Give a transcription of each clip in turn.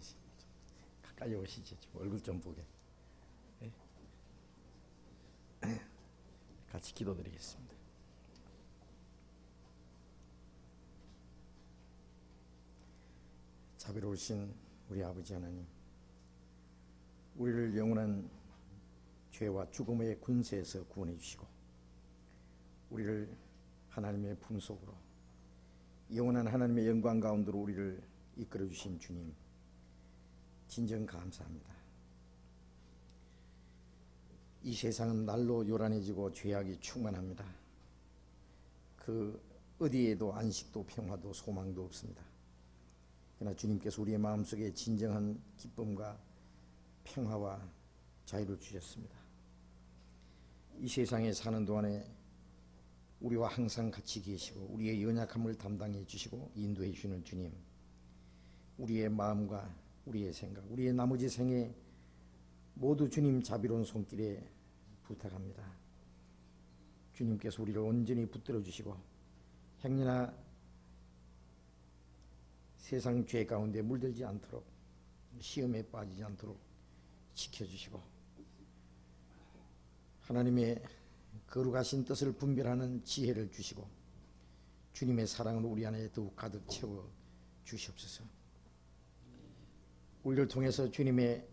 계시. 가까이 오시지. 좀 얼굴 좀 보게. 네? 같이 기도드리겠습니다. 자비로우신 우리 아버지 하나님, 우리를 영원한 죄와 죽음의 군세에서 구원해 주시고 우리를 하나님의 품속으로 영원한 하나님의 영광 가운데로 우리를 이끌어 주신 주님, 진정 감사합니다. 이 세상은 날로 요란해지고 죄악이 충만합니다. 그 어디에도 안식도 평화도 소망도 없습니다. 그러나 주님께서 우리의 마음속에 진정한 기쁨과 평화와 자유를 주셨습니다. 이 세상에 사는 동안에 우리와 항상 같이 계시고 우리의 연약함을 담당해 주시고 인도해 주시는 주님, 우리의 마음과 우리의 생각, 우리의 나머지 생에 모두 주님 자비로운 손길에 부탁합니다. 주님께서 우리를 온전히 붙들어 주시고 행여나 세상 죄 가운데 물들지 않도록, 시험에 빠지지 않도록 지켜주시고 하나님의 거룩하신 뜻을 분별하는 지혜를 주시고 주님의 사랑을 우리 안에 더욱 가득 채워 주시옵소서. 우리를 통해서 주님의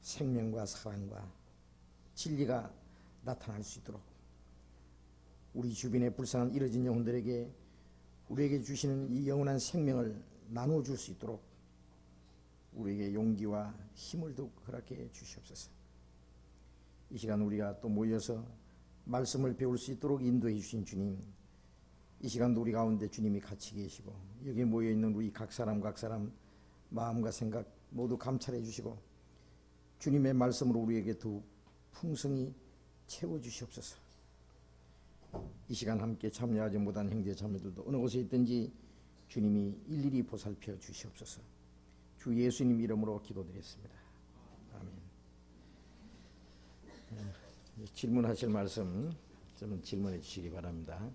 생명과 사랑과 진리가 나타날 수 있도록 우리 주변에 불쌍한 이뤄진 영혼들에게 우리에게 주시는 이 영원한 생명을 나눠줄 수 있도록 우리에게 용기와 힘을 더욱 허락해 주시옵소서. 이 시간 우리가 또 모여서 말씀을 배울 수 있도록 인도해 주신 주님, 이 시간도 우리 가운데 주님이 같이 계시고 여기에 모여있는 우리 각 사람 마음과 생각 모두 감찰해 주시고 주님의 말씀으로 우리에게 더욱 풍성히 채워주시옵소서. 이 시간 함께 참여하지 못한 형제 자매들도 어느 곳에 있든지 주님이 일일이 보살펴 주시옵소서. 주 예수님 이름으로 기도드렸습니다. 아멘. 질문하실 말씀 좀 질문해 주시기 바랍니다.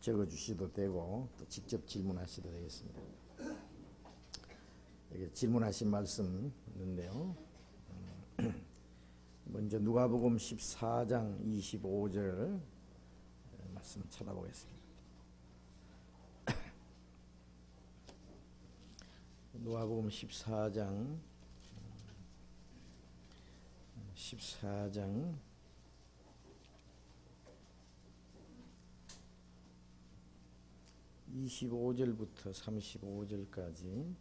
적어 주셔도 되고 또 직접 질문하셔도 되겠습니다. 여기 질문하신 말씀 있는데요. 먼저 누가복음 14장 25절 말씀 찾아보겠습니다. 누가복음 14장 25절부터 35절까지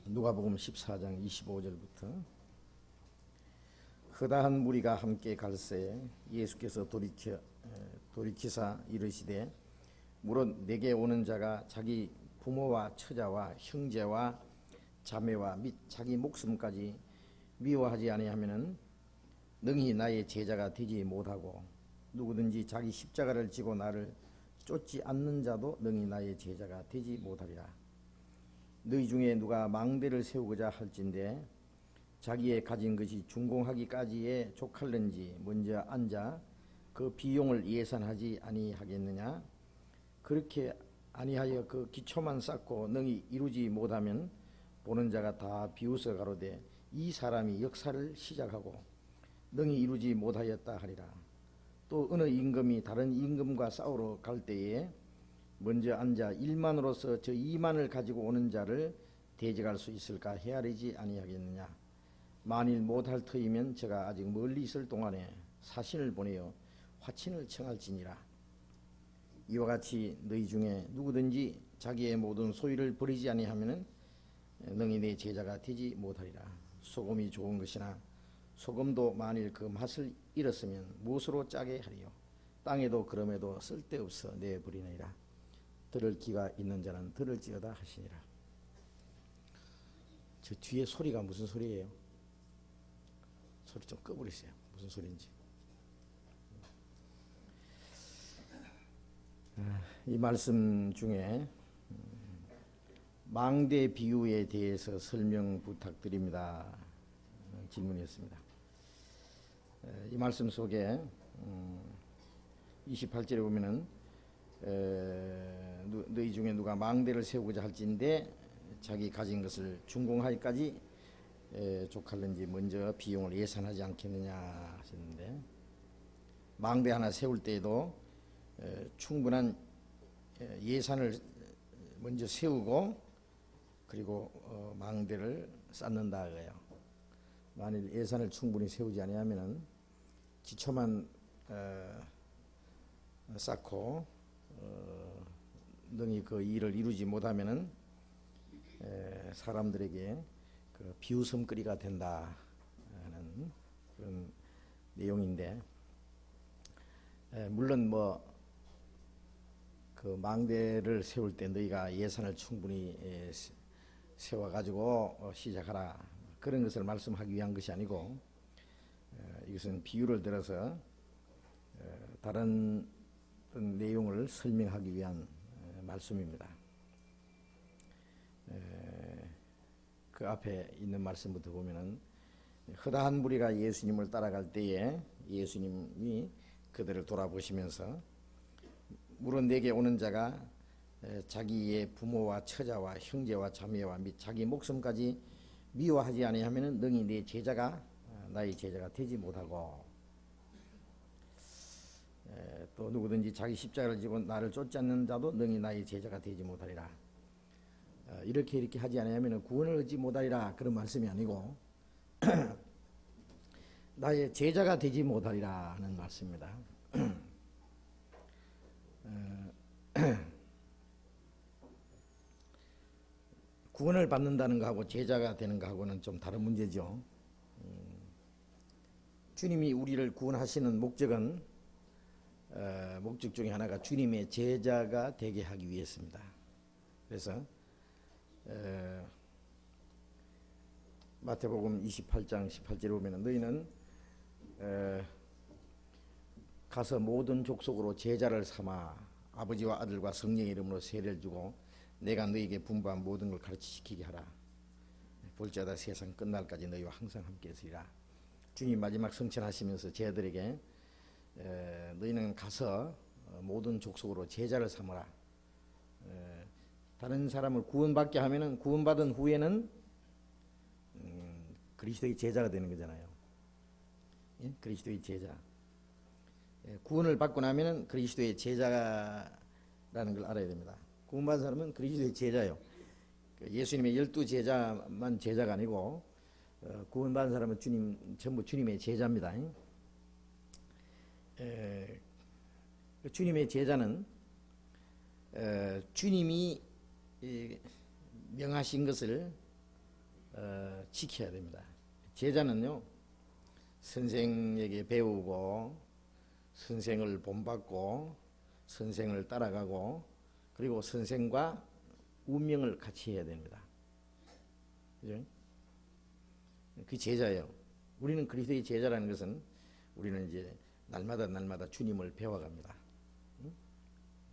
누가복음 14장 25절부터 허다한 무리가 함께 갈새에 예수께서 돌이키사 이르시되 무릇 내게 오는 자가 자기 부모와 처자와 형제와 자매와 및 자기 목숨까지 미워하지 아니하면은 능히 나의 제자가 되지 못하고 누구든지 자기 십자가를 지고 나를 쫓지 않는 자도 능히 나의 제자가 되지 못하리라. 너희 중에 누가 망대를 세우고자 할진대 자기의 가진 것이 준공하기까지에 족할는지 먼저 앉아 그 비용을 예산하지 아니하겠느냐. 그렇게 아니하여 그 기초만 쌓고 능히 이루지 못하면 보는 자가 다 비웃어 가로되 이 사람이 역사를 시작하고 능히 이루지 못하였다 하리라. 또 어느 임금이 다른 임금과 싸우러 갈 때에 먼저 앉아 1만으로서 저 2만을 가지고 오는 자를 대적할 수 있을까 헤아리지 아니하겠느냐. 만일 못할 터이면 저가 아직 멀리 있을 동안에 사신을 보내어 화친을 청할지니라. 이와 같이 너희 중에 누구든지 자기의 모든 소유를 버리지 아니하면은 능히 내 제자가 되지 못하리라. 소금이 좋은 것이나 소금도 만일 그 맛을 잃었으면 무엇으로 짜게 하리요. 땅에도 그럼에도 쓸데없어 내버리느니라. 들을 귀가 있는 자는 들을지어다 하시니라. 저 뒤에 소리가 무슨 소리예요? 소리 좀 꺼버리세요. 무슨 소리인지. 이 말씀 중에 망대 비유에 대해서 설명 부탁드립니다. 질문이었습니다. 이 말씀 속에 28절에 보면은 너희 중에 누가 망대를 세우고자 할진대 자기 가진 것을 준공하기까지 족할는지 먼저 비용을 예산하지 않겠느냐 하셨는데, 망대 하나 세울 때에도 충분한 예산을 먼저 세우고 그리고 망대를 쌓는다 그래요. 만일 예산을 충분히 세우지 아니하면은 기초만 쌓고 능히 그 일을 이루지 못하면은 사람들에게 그 비웃음거리가 된다 하는 그런 내용인데, 물론 뭐 그 망대를 세울 때 너희가 예산을 충분히 세워가지고 시작하라, 그런 것을 말씀하기 위한 것이 아니고, 이것은 비유를 들어서 다른 내용을 설명하기 위한 말씀입니다. 그 앞에 있는 말씀부터 보면은, 허다한 무리가 예수님을 따라갈 때에 예수님이 그들을 돌아보시면서 물은 내게 오는 자가 자기의 부모와 처자와 형제와 자매와 및 자기 목숨까지 미워하지 아니하면은 능히 내 제자가 나의 제자가 되지 못하고, 또 누구든지 자기 십자가를 지고 나를 쫓지 않는 자도 능히 나의 제자가 되지 못하리라. 이렇게 하지 아니하면은 구원을 얻지 못하리라, 그런 말씀이 아니고 나의 제자가 되지 못하리라 하는 말씀입니다. 구원을 받는다는 것하고 제자가 되는 것하고는 좀 다른 문제죠. 주님이 우리를 구원하시는 목적은 목적 중에 하나가 주님의 제자가 되게 하기 위해서입니다. 그래서 마태복음 28장 18절에 보면 너희는 가서 모든 족속으로 제자를 삼아 아버지와 아들과 성령의 이름으로 세례를 주고 내가 너희에게 분부한 모든 걸 가르치시키게 하라. 볼지어다 세상 끝날까지 너희와 항상 함께 있으리라. 주님 마지막 성천하시면서 제자들에게 너희는 가서 모든 족속으로 제자를 삼아라. 다른 사람을 구원받게 하면은 구원받은 후에는 그리스도의 제자가 되는 거잖아요. 예? 그리스도의 제자. 구원을 받고 나면은 그리스도의 제자라는 걸 알아야 됩니다. 구원받은 사람은 그리스도의 제자예요. 예수님의 12제자만 제자가 아니고 구원받은 사람은 전부 주님의 제자입니다. 주님의 제자는 주님이 명하신 것을 지켜야 됩니다. 제자는요, 선생에게 배우고 선생을 본받고 선생을 따라가고 그리고 선생과 운명을 같이 해야 됩니다. 그죠? 그 제자예요. 우리는 그리스도의 제자라는 것은 우리는 이제 날마다 주님을 배워갑니다.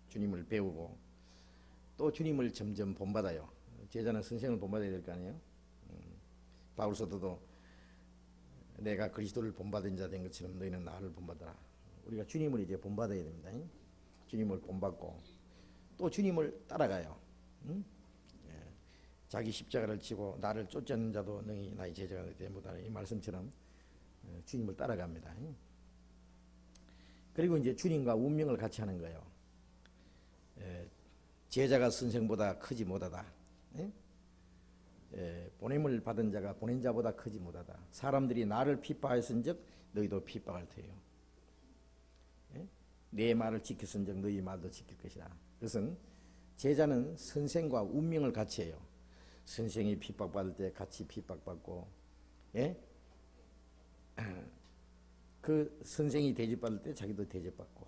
주님을 배우고 또 주님을 점점 본받아요. 제자는 선생을 본받아야 될 거 아니에요. 바울 사도도 내가 그리스도를 본받은 자 된 것처럼 너희는 나를 본받아라. 우리가 주님을 이제 본받아야 됩니다. 주님을 본받고 또 주님을 따라가요. 자기 십자가를 지고 나를 쫓지 않는 자도 능히 나의 제자가 되지 못하는 이 말씀처럼 주님을 따라갑니다. 그리고 이제 주님과 운명을 같이 하는 거예요. 제자가 선생보다 크지 못하다. 보냄을 받은 자가 보낸 자보다 크지 못하다. 사람들이 나를 핍박하였은즉 너희도 핍박할 테요. 내 말을 지켰은즉 너희 말도 지킬 것이라. 그것은 제자는 선생과 운명을 같이 해요. 선생이 핍박받을 때 같이 핍박받고, 그 선생이 대접받을 때 자기도 대접받고,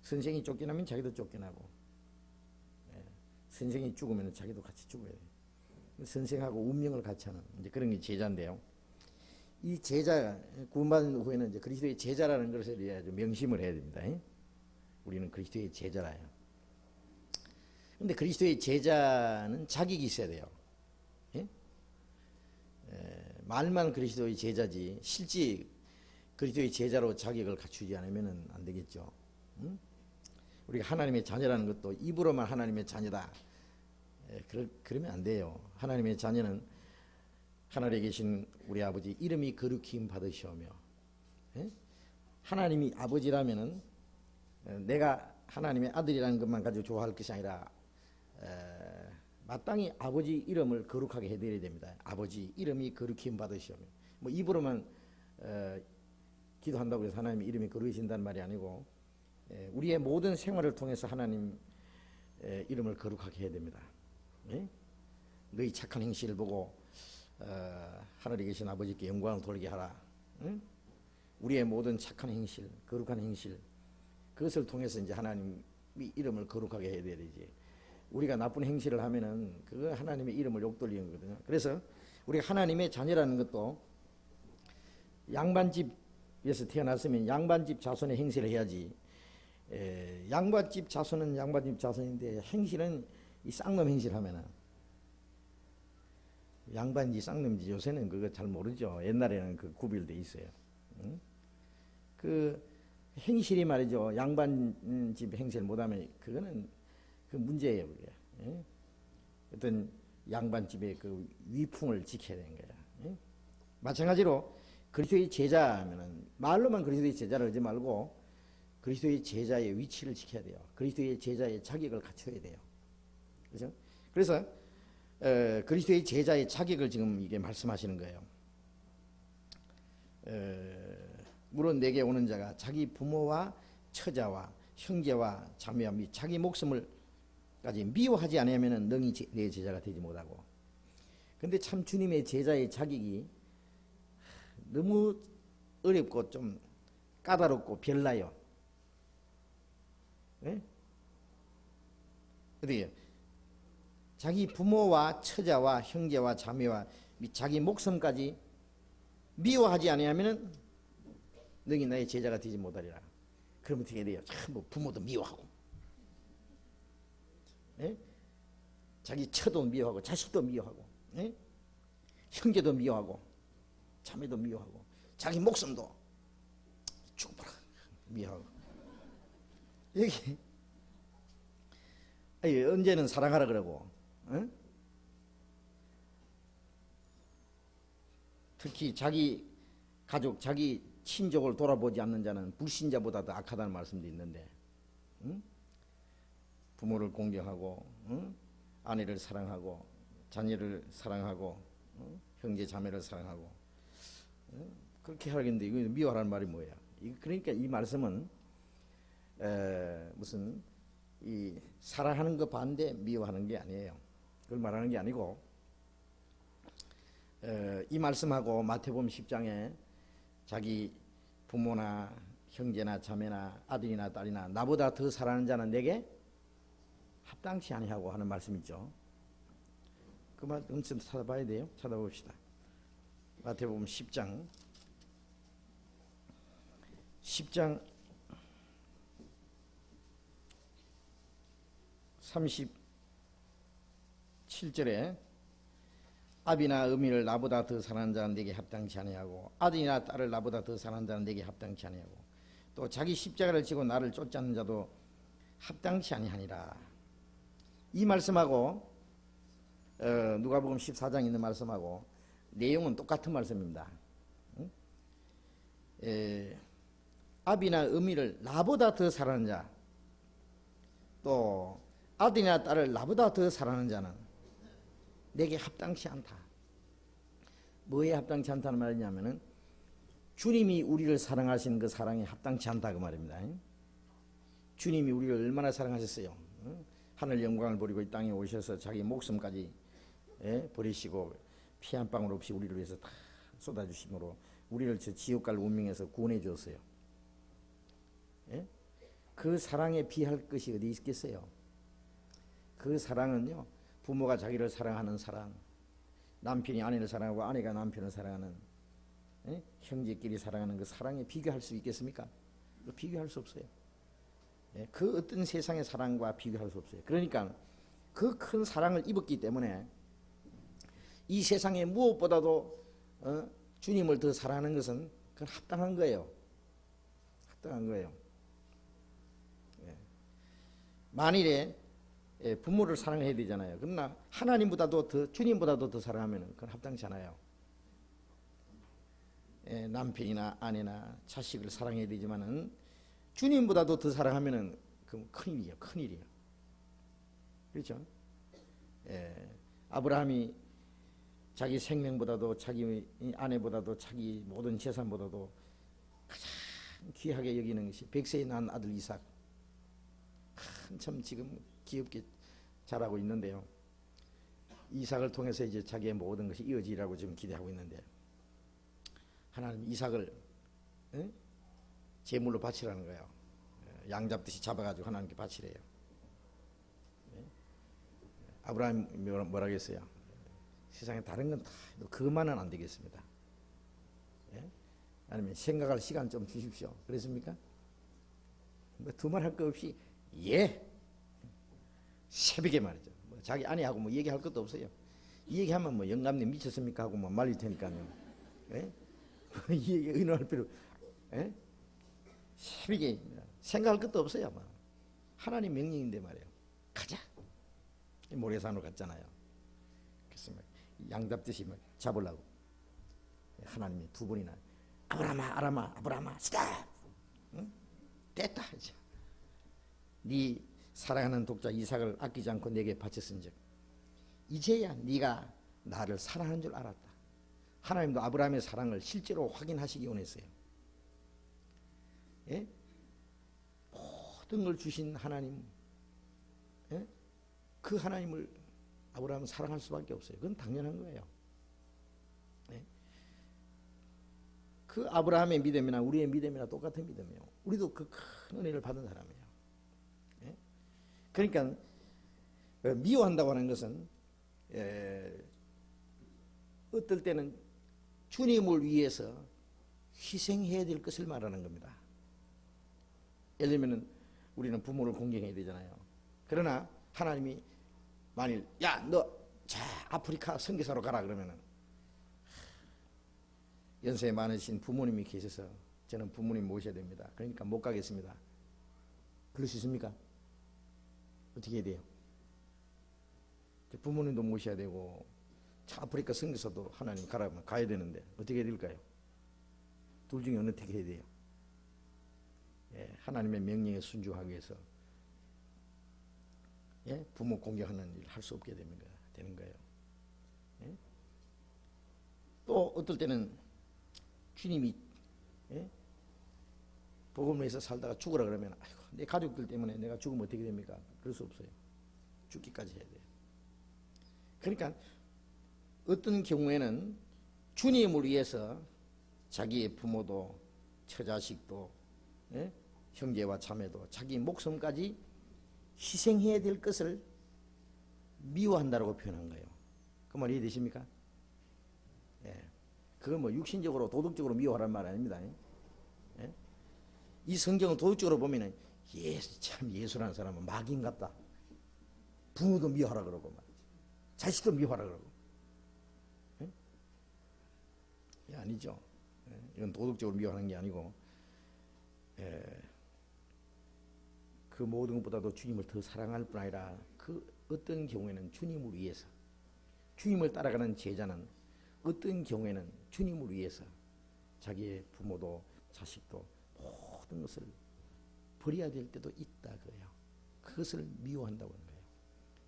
선생이 쫓겨나면 자기도 쫓겨나고, 선생이 죽으면 자기도 같이 죽어야 돼요. 선생하고 운명을 같이 하는 이제 그런 게 제자인데요. 이 제자 구원받은 후에는 이제 그리스도의 제자라는 것을 명심을 해야 됩니다. 우리는 그리스도의 제자라요. 근데 그리스도의 제자는 자격이 있어야 돼요. 말만 그리스도의 제자지 실제 그리스도의 제자로 자격을 갖추지 않으면 안 되겠죠. 응? 우리가 하나님의 자녀라는 것도 입으로만 하나님의 자녀다, 그러면 안 돼요. 하나님의 자녀는 하늘에 계신 우리 아버지 이름이 거룩히 받으시오며, 하나님이 아버지라면은 내가 하나님의 아들이라는 것만 가지고 좋아할 것이 아니라 마땅히 아버지 이름을 거룩하게 해드려야 됩니다. 아버지 이름이 거룩히 받으시오며, 뭐 입으로만 기도한다고 해서 하나님의 이름이 거룩해진다는 말이 아니고 우리의 모든 생활을 통해서 하나님 이름을 거룩하게 해야 됩니다. 너희 착한 행실을 보고 하늘에 계신 아버지께 영광을 돌리게 하라. 우리의 모든 착한 행실, 거룩한 행실, 그것을 통해서 이제 하나님이 이름을 거룩하게 해야 되지. 우리가 나쁜 행실을 하면은 그거 하나님의 이름을 욕돌리는 거거든요. 그래서 우리가 하나님의 자녀라는 것도 양반집에서 태어났으면 양반집 자손의 행실을 해야지. 양반집 자손은 양반집 자손인데 행실은 이 쌍놈 행실하면은 양반지 쌍놈지 요새는 그거 잘 모르죠. 옛날에는 그 구별돼 있어요. 그 행실이 말이죠. 양반집 행실 못하면 그거는 그 문제예요. 그게. 어떤 양반집의 그 위풍을 지켜야 되는 거야. 마찬가지로 그리스도의 제자면은 말로만 그리스도의 제자를 하지 말고 그리스도의 제자의 위치를 지켜야 돼요. 그리스도의 제자의 자격을 갖춰야 돼요. 그렇죠? 그래서 그리스도의 제자의 자격을 지금 이게 말씀하시는 거예요. 물론 내게 오는 자가 자기 부모와 처자와 형제와 자매와 및 자기 목숨을까지 미워하지 않으면 능히 내 제자가 되지 못하고. 근데 참 주님의 제자의 자격이 너무 어렵고 좀 까다롭고 별나요. 네? 어떻게 자기 부모와 처자와 형제와 자매와 및 자기 목숨까지 미워하지 아니하면은 너희 나의 제자가 되지 못하리라. 그러면 어떻게 돼요? 참 뭐 부모도 미워하고, 자기 처도 미워하고, 자식도 미워하고, 형제도 미워하고, 자매도 미워하고, 자기 목숨도 죽어라 미워하고. 여기 언제는 사랑하라 그러고, 특히 자기 가족, 자기 친족을 돌아보지 않는 자는 불신자보다 더 악하다는 말씀도 있는데, 부모를 공경하고, 아내를 사랑하고, 자녀를 사랑하고, 형제 자매를 사랑하고, 그렇게 하겠는데 이거 미워하라는 말이 뭐예요? 그러니까 이 말씀은 무슨 이 사랑하는 거 반대 미워하는 게 아니에요. 그걸 말하는 게 아니고, 이 말씀하고 마태복음 10장에 자기 부모나 형제나 자매나 아들이나 딸이나 나보다 더 사랑하는 자는 내게 합당치 아니하고 하는 말씀 있죠. 그 말씀 찾아봐야 돼요. 찾아봅시다. 마태복음 10장 37절에 아비나 어미를 나보다 더 사랑하는 자는 내게 합당치 아니하고 아들이나 딸을 나보다 더 사랑하는 자는 내게 합당치 아니하고 또 자기 십자가를 지고 나를 쫓지 않는 자도 합당치 아니하니라. 이 말씀하고 누가복음 14장에 있는 말씀하고 내용은 똑같은 말씀입니다. 아비나 어미를 나보다 더 사랑하는 자, 또 아들이나 딸을 나보다 더 사랑하는 자는 내게 합당치 않다. 뭐에 합당치 않다는 말이냐면은 주님이 우리를 사랑하시는 그 사랑에 합당치 않다 그 말입니다. 주님이 우리를 얼마나 사랑하셨어요. 하늘 영광을 버리고 이 땅에 오셔서 자기 목숨까지 버리시고 피 한 방울 없이 우리를 위해서 다 쏟아주심으로 우리를 저 지옥 갈 운명에서 구원해 주었어요. 그 사랑에 비할 것이 어디 있겠어요. 그 사랑은요, 부모가 자기를 사랑하는 사랑, 남편이 아내를 사랑하고 아내가 남편을 사랑하는, 형제끼리 사랑하는 그 사랑에 비교할 수 있겠습니까? 비교할 수 없어요. 그 어떤 세상의 사랑과 비교할 수 없어요. 그러니까 그 큰 사랑을 입었기 때문에 이 세상에 무엇보다도 주님을 더 사랑하는 것은 그건 합당한 거예요. 합당한 거예요. 예. 만일에 부모를 사랑해야 되잖아요. 그러나 하나님보다도 더, 주님보다도 더 사랑하면 그건 합당치 않아요. 남편이나 아내나 자식을 사랑해야 되지만은 주님보다도 더 사랑하면은 그건 큰일이에요. 큰일이에요. 그렇죠? 아브라함이 자기 생명보다도 자기 아내보다도 자기 모든 재산보다도 가장 귀하게 여기는 것이 백세에 낳은 아들 이삭. 한참 지금 귀엽게 자라고 있는데요. 이삭을 통해서 이제 자기의 모든 것이 이어지라고 지금 기대하고 있는데 하나님 이삭을 제물로 바치라는 거예요. 양 잡듯이 잡아가지고 하나님께 바치래요. 아브라함이 뭐라 그랬어요? 세상에 다른 건 다 그것만은 안 되겠습니다. 아니면 생각할 시간 좀 주십시오. 그랬습니까? 뭐 두말할 거 없이 예 새벽에 말이죠. 뭐 자기 아내하고 뭐 얘기할 것도 없어요. 이 얘기하면 뭐 영감님 미쳤습니까 하고 뭐 말릴 테니까요. 이 얘기 의논할 필요. 새벽에 생각할 것도 없어요. 뭐. 하나님 명령인데 말이에요. 가자. 모래산으로 갔잖아요. 그래서 양 잡듯이 막 잡으려고 하나님이 두 번이나 아브라함아 아라마 아브라함아 스탑. 응? 됐다 이제. 네 사랑하는 독자 이삭을 아끼지 않고 내게 바쳤은즉 이제야 네가 나를 사랑하는 줄 알았다. 하나님도 아브라함의 사랑을 실제로 확인하시기 원했어요. 예? 모든 걸 주신 하나님, 예? 그 하나님을 아브라함은 사랑할 수밖에 없어요. 그건 당연한 거예요. 예? 그 아브라함의 믿음이나 우리의 믿음이나 똑같은 믿음이에요. 우리도 그 큰 은혜를 받은 사람이에요. 예? 그러니까 미워한다고 하는 것은 어떨 때는 주님을 위해서 희생해야 될 것을 말하는 겁니다. 예를 들면 우리는 부모를 공경해야 되잖아요. 그러나 하나님이 만일 야 너 자 아프리카 선교사로 가라 그러면은 연세 많으신 부모님이 계셔서 저는 부모님 모셔야 됩니다. 그러니까 못 가겠습니다. 그럴 수 있습니까? 어떻게 해야 돼요? 부모님도 모셔야 되고 아프리카 선교사도 하나님 가라면 가야 되는데 어떻게 해야 될까요? 둘 중에 어느 택 해야 돼요? 예, 하나님의 명령에 순종하기 위해서 예? 부모 공경하는 일 할 수 없게 되는 거예요. 예? 또 어떨 때는 주님이 예? 복음을 위해서 살다가 죽으라 그러면 아이고 내 가족들 때문에 내가 죽으면 어떻게 됩니까? 그럴 수 없어요. 죽기까지 해야 돼요. 그러니까 어떤 경우에는 주님을 위해서 자기의 부모도 처자식도 예? 형제와 자매도 자기 목숨까지 희생해야 될 것을 미워한다고 표현한 거예요. 그 말 이해되십니까? 예. 그건 뭐 육신적으로 도덕적으로 미워하라는 말 아닙니다. 예? 이 성경을 도덕적으로 보면은 참 예수라는 사람은 마귀인 같다. 부모도 미워하라 그러고 막 자식도 미워하라 그러고. 예? 아니죠. 예? 이건 도덕적으로 미워하는 게 아니고 그 모든 것보다도 주님을 더 사랑할 뿐 아니라 그 어떤 경우에는 주님을 위해서 주님을 따라가는 제자는 어떤 경우에는 주님을 위해서 자기의 부모도 자식도 모든 것을 버려야 될 때도 있다 그래요. 그것을 미워한다고 하는 거예요.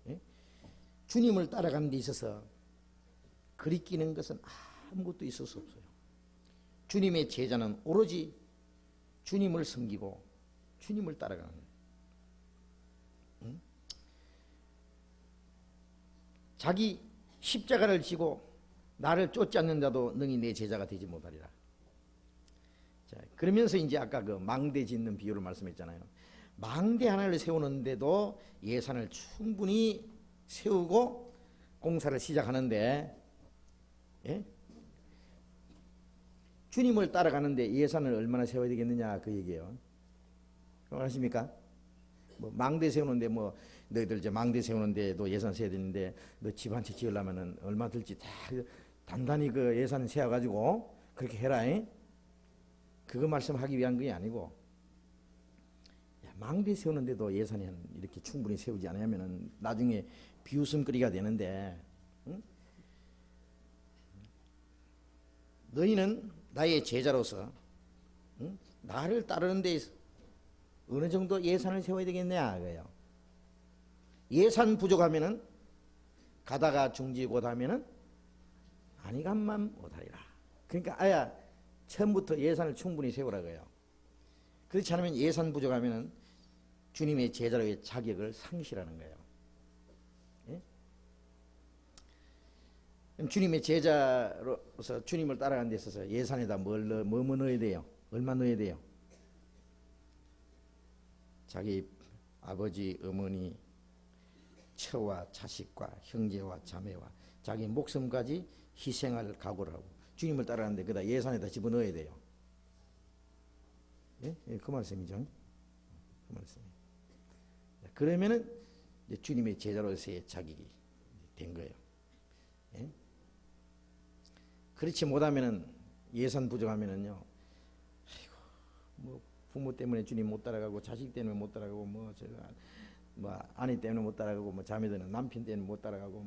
예? 주님을 따라가는 데 있어서 거리끼는 것은 아무것도 있을 수 없어요. 주님의 제자는 오로지 주님을 섬기고 주님을 따라가는 거예요. 응? 자기 십자가를 지고 나를 쫓지 않는 자도 능히 내 제자가 되지 못하리라. 자, 그러면서 이제 아까 그 망대 짓는 비유를 말씀했잖아요. 망대 하나를 세우는데도 예산을 충분히 세우고 공사를 시작하는데 예? 주님을 따라가는데 예산을 얼마나 세워야 되겠느냐 그 얘기예요. 아십니까? 뭐 망대 세우는데 뭐 너희들 이제 망대 세우는데도 예산 세야 되는데 너 집 한 채 지으려면은 얼마 들지 다 단단히 그 예산 세워가지고 그렇게 해라. 그거 말씀하기 위한 게 아니고, 야, 망대 세우는데도 예산이 이렇게 충분히 세우지 않으면은 나중에 비웃음거리가 되는데, 응? 너희는 나의 제자로서, 응? 나를 따르는 데 어느 정도 예산을 세워야 되겠냐 그래요. 예산 부족하면은 가다가 중지 못하면은 아니간만 못하리라. 그러니까 아야 처음부터 예산을 충분히 세우라고 해요. 그렇지 않으면 예산 부족하면은 주님의 제자로의 자격을 상실하는 거예요. 예? 그럼 주님의 제자로서 주님을 따라가는 데 있어서 예산에다 뭐 넣어야 돼요? 얼마 넣어야 돼요? 자기 아버지, 어머니, 처와 자식과 형제와 자매와 자기 목숨까지 희생할 각오를 하고 주님을 따라가는데 그다 예산에다 집어넣어야 돼요. 예? 예, 그 말씀이죠. 그 말씀. 그러면은 이제 주님의 제자로서의 자격이 된 거예요. 예? 그렇지 못하면은 예산 부족하면은요. 아이고 뭐 부모 때문에 주님 못 따라가고 자식 때문에 못 따라가고 뭐 제가 뭐 아내 때문에 못 따라가고 뭐 자매들은 남편 때문에 못 따라가고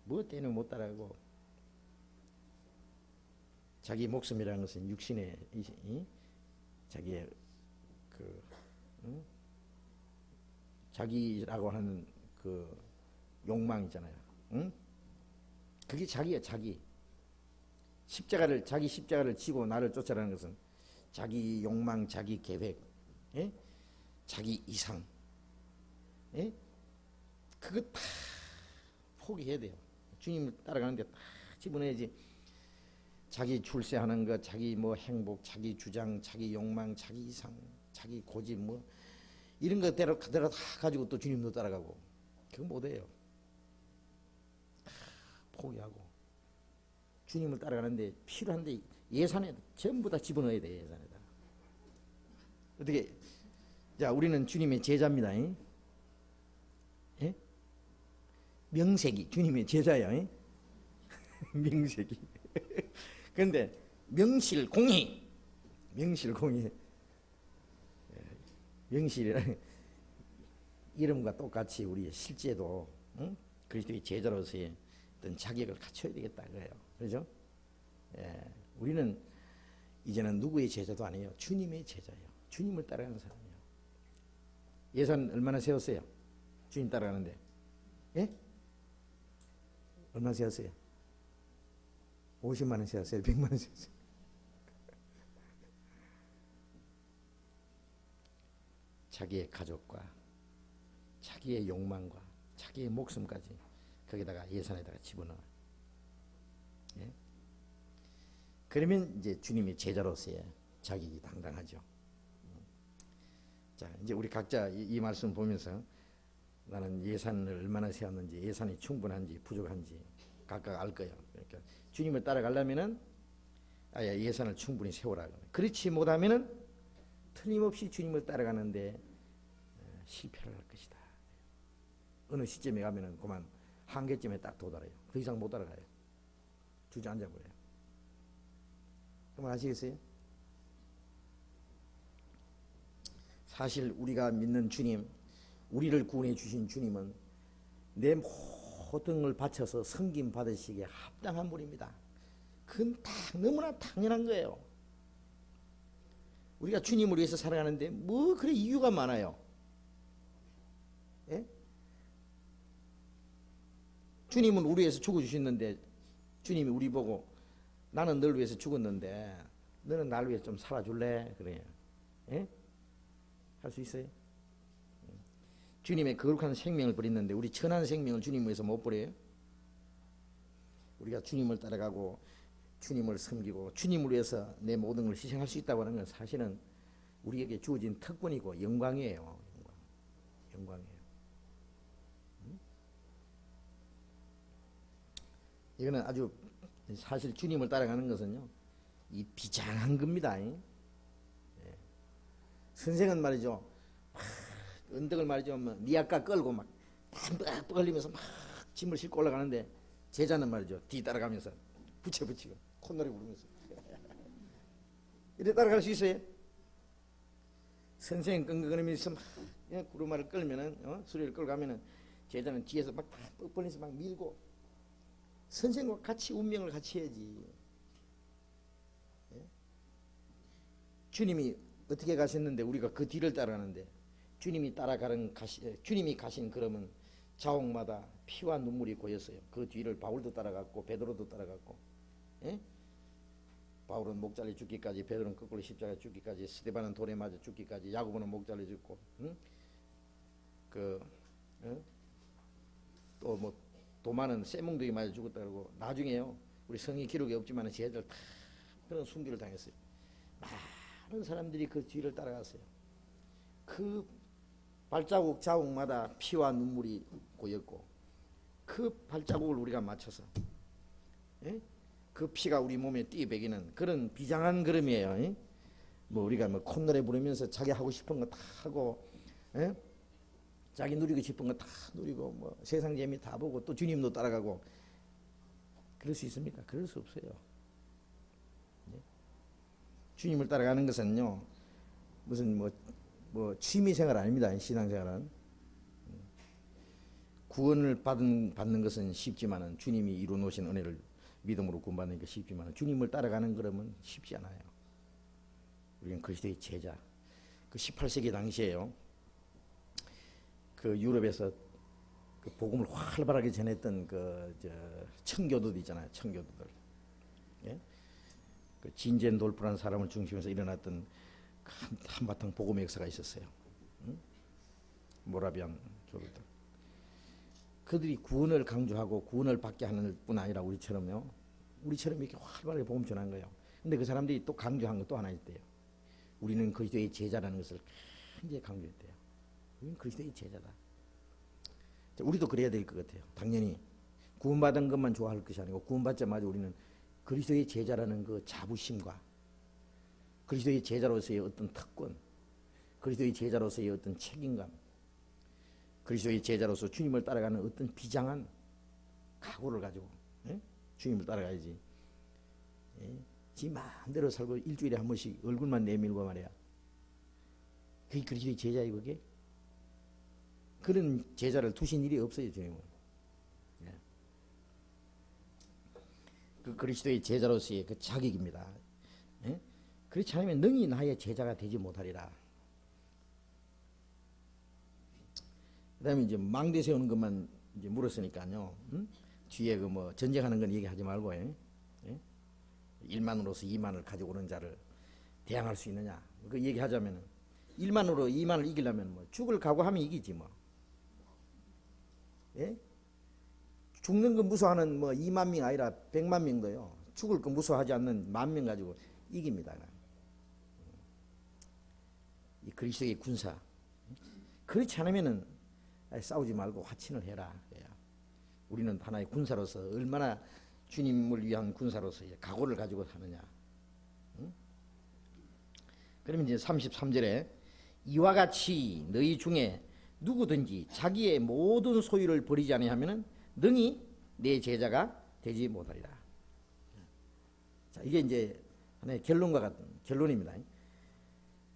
뭐 때문에 못 따라가고 자기 목숨이라는 것은 육신의 자기의 그 자기라고 하는 그 욕망 있잖아요. 응? 그게 자기야 자기. 자기 십자가를 지고 나를 쫓아라는 것은 자기 욕망, 자기 계획, 예? 자기 이상. 예? 그거 다 포기해야 돼요. 주님을 따라가는데 다 집어넣어야지. 자기 출세하는 것, 자기 뭐 행복, 자기 주장, 자기 욕망, 자기 이상, 자기 고집 뭐 이런 것대로 그대로 다 가지고 또 주님도 따라가고 그거 못해요. 포기하고 주님을 따라가는데 필요한데 예산에 전부 다 집어넣어야 돼. 예산에다. 어떻게? 자, 우리는 주님의 제자입니다. 예? 명색이 주님의 제자예요. 명색이. 그런데 명실공히 명실이라는 이름과 똑같이 우리 실제도 그리스도의 제자로서의 어떤 자격을 갖춰야 되겠다 그래요. 그렇죠? 예, 우리는 이제는 누구의 제자도 아니에요. 주님의 제자예요. 주님을 따라가는 사람이에요. 예산 얼마나 세웠어요? 주님 따라가는데. 예? 얼마 세웠어요? 50만 원 세웠어요? 100만 원 세웠어요? 자기의 가족과 자기의 욕망과 자기의 목숨까지 거기다가 예산에다가 집어넣어요. 예? 그러면 이제 주님의 제자로서의 자격이 당당하죠. 자, 이제 우리 각자 이 말씀 보면서 나는 예산을 얼마나 세웠는지, 예산이 충분한지 부족한지 각각 알 거예요. 그러니까 주님을 따라가려면은 아예 예산을 충분히 세우라. 그렇지 못하면은 틀림없이 주님을 따라가는데 실패를 할 것이다. 어느 시점에 가면은 그만 한계점에 딱 도달해요. 더 이상 못 따라가요. 주저앉아 버려요. 그럼 아시겠어요? 사실 우리가 믿는 주님, 우리를 구원해 주신 주님은 내 모든 걸 바쳐서 섬김 받으시기에 합당한 분입니다. 그건 다 너무나 당연한 거예요. 우리가 주님을 위해서 살아가는데 뭐 그래 이유가 많아요. 예? 주님은 우리 위해서 죽어주셨는데 주님이 우리 보고 나는 널 위해서 죽었는데 너는 날 위해서 좀 살아줄래? 그래요. 예? 할 수 있어요? 주님의 거룩한 생명을 버렸는데 우리 천한 생명을 주님 위해서 못 버려요? 우리가 주님을 따라가고 주님을 섬기고 주님을 위해서 내 모든 걸 희생할 수 있다고 하는 건 사실은 우리에게 주어진 특권이고 영광이에요. 영광이에요. 이거는 아주 사실 주님을 따라가는 것은요, 이 비장한 겁니다. 예. 선생은 말이죠, 언덕을 말이죠, 니아까 끌고 막 빡 걸리면서 막 짐을 싣고 올라가는데 제자는 말이죠, 뒤 따라가면서 부채 붙이고 콧노래 부르면서 어디 따라갈 수 있어요? 선생님 끙끙거리면서 막 구루마를 끌면은 수레를 끌고 가면은 제자는 뒤에서 막 다 뻔뻔해서 막 밀고 선생님과 같이 운명을 같이 해야지. 예? 주님이 어떻게 가셨는데 우리가 그 뒤를 따라가는데 주님이 가신 그러면 자옥마다 피와 눈물이 고였어요. 그 뒤를 바울도 따라갔고 베드로도 따라갔고, 예? 바울은 목 잘려 죽기까지, 베드로는 거꾸로 십자가에 죽기까지, 스데반은 돌에 맞아 죽기까지, 야고보는 목 잘려 죽고, 응? 또 뭐 도마는 쇠뭉둥이 맞아 죽었다 그러고, 나중에요 우리 성의 기록이 없지만 제자들 다 그런 순교를 당했어요. 많은 사람들이 그 뒤를 따라갔어요. 그 발자국 자국마다 피와 눈물이 고였고, 그 발자국을 우리가 맞춰서, 예? 그 피가 우리 몸에 띠배기는 그런 비장한 걸음이에요. 예? 뭐 우리가 뭐 콧노래 부르면서 자기 하고 싶은 거 다 하고, 예? 자기 누리고 싶은 거 다 누리고, 뭐 세상 재미 다 보고 또 주님도 따라가고, 그럴 수 있습니까? 그럴 수 없어요. 예? 주님을 따라가는 것은요 무슨 뭐 취미생활 아닙니다. 신앙생활은 구원을 받는 것은 쉽지만은, 주님이 이루어 놓으신 은혜를 믿음으로 구원받는 게 쉽지만은, 주님을 따라가는 그러면 쉽지 않아요. 우리는 그리스도의 제자. 그 18세기 당시에요, 그 유럽에서 그 복음을 활발하게 전했던 청교도들 있잖아요. 청교도들. 예? 그 진젠돌프라는 사람을 중심으로 일어났던 한바탕 복음의 역사가 있었어요. 응? 모라비안 교도들. 그들이 구원을 강조하고 구원을 받게 하는 뿐 아니라 우리처럼 이렇게 활발하게 복음 전한 거예요. 근데 그 사람들이 또 강조한 것도 하나 있대요. 우리는 그리스도의 제자라는 것을 굉장히 강조했대요. 우리는 그리스도의 제자다. 우리도 그래야 될 것 같아요. 당연히 구원받은 것만 좋아할 것이 아니고, 구원받자마자 우리는 그리스도의 제자라는 그 자부심과 그리스도의 제자로서의 어떤 특권, 그리스도의 제자로서의 어떤 책임감, 그리스도의 제자로서 주님을 따라가는 어떤 비장한 각오를 가지고, 예? 주님을 따라가야지. 예? 지 마음대로 살고 일주일에 한 번씩 얼굴만 내밀고 말이야. 그게 그리스도의 제자예요. 그게? 그런 제자를 두신 일이 없어요. 주님은. 예. 그 그리스도의 제자로서의 그 자격입니다. 예? 그렇지 않으면 능히 나의 제자가 되지 못하리라. 그 다음에 이제 망대 세우는 것만 이제 물었으니까요. 응? 뒤에 그 뭐 전쟁하는 건 얘기하지 말고, 예? 1만으로서 2만을 가지고 오는 자를 대항할 수 있느냐. 그 얘기하자면 1만으로 2만을 이기려면 뭐 죽을 각오하면 이기지 뭐. 예? 죽는 거 무서워하는 뭐 2만 명 아니라 100만 명도요. 죽을 거 무서워하지 않는 1만 명 가지고 이깁니다. 이 그리스도의 군사. 그렇지 않으면은 싸우지 말고 화친을 해라. 우리는 하나의 군사로서 얼마나 주님을 위한 군사로서 각오를 가지고 사느냐. 응? 그러면 이제 33절에 이와 같이 너희 중에 누구든지 자기의 모든 소유를 버리지 아니하면은 능히 내 제자가 되지 못하리라. 자, 이게 이제 하나의 결론과 같은 결론입니다.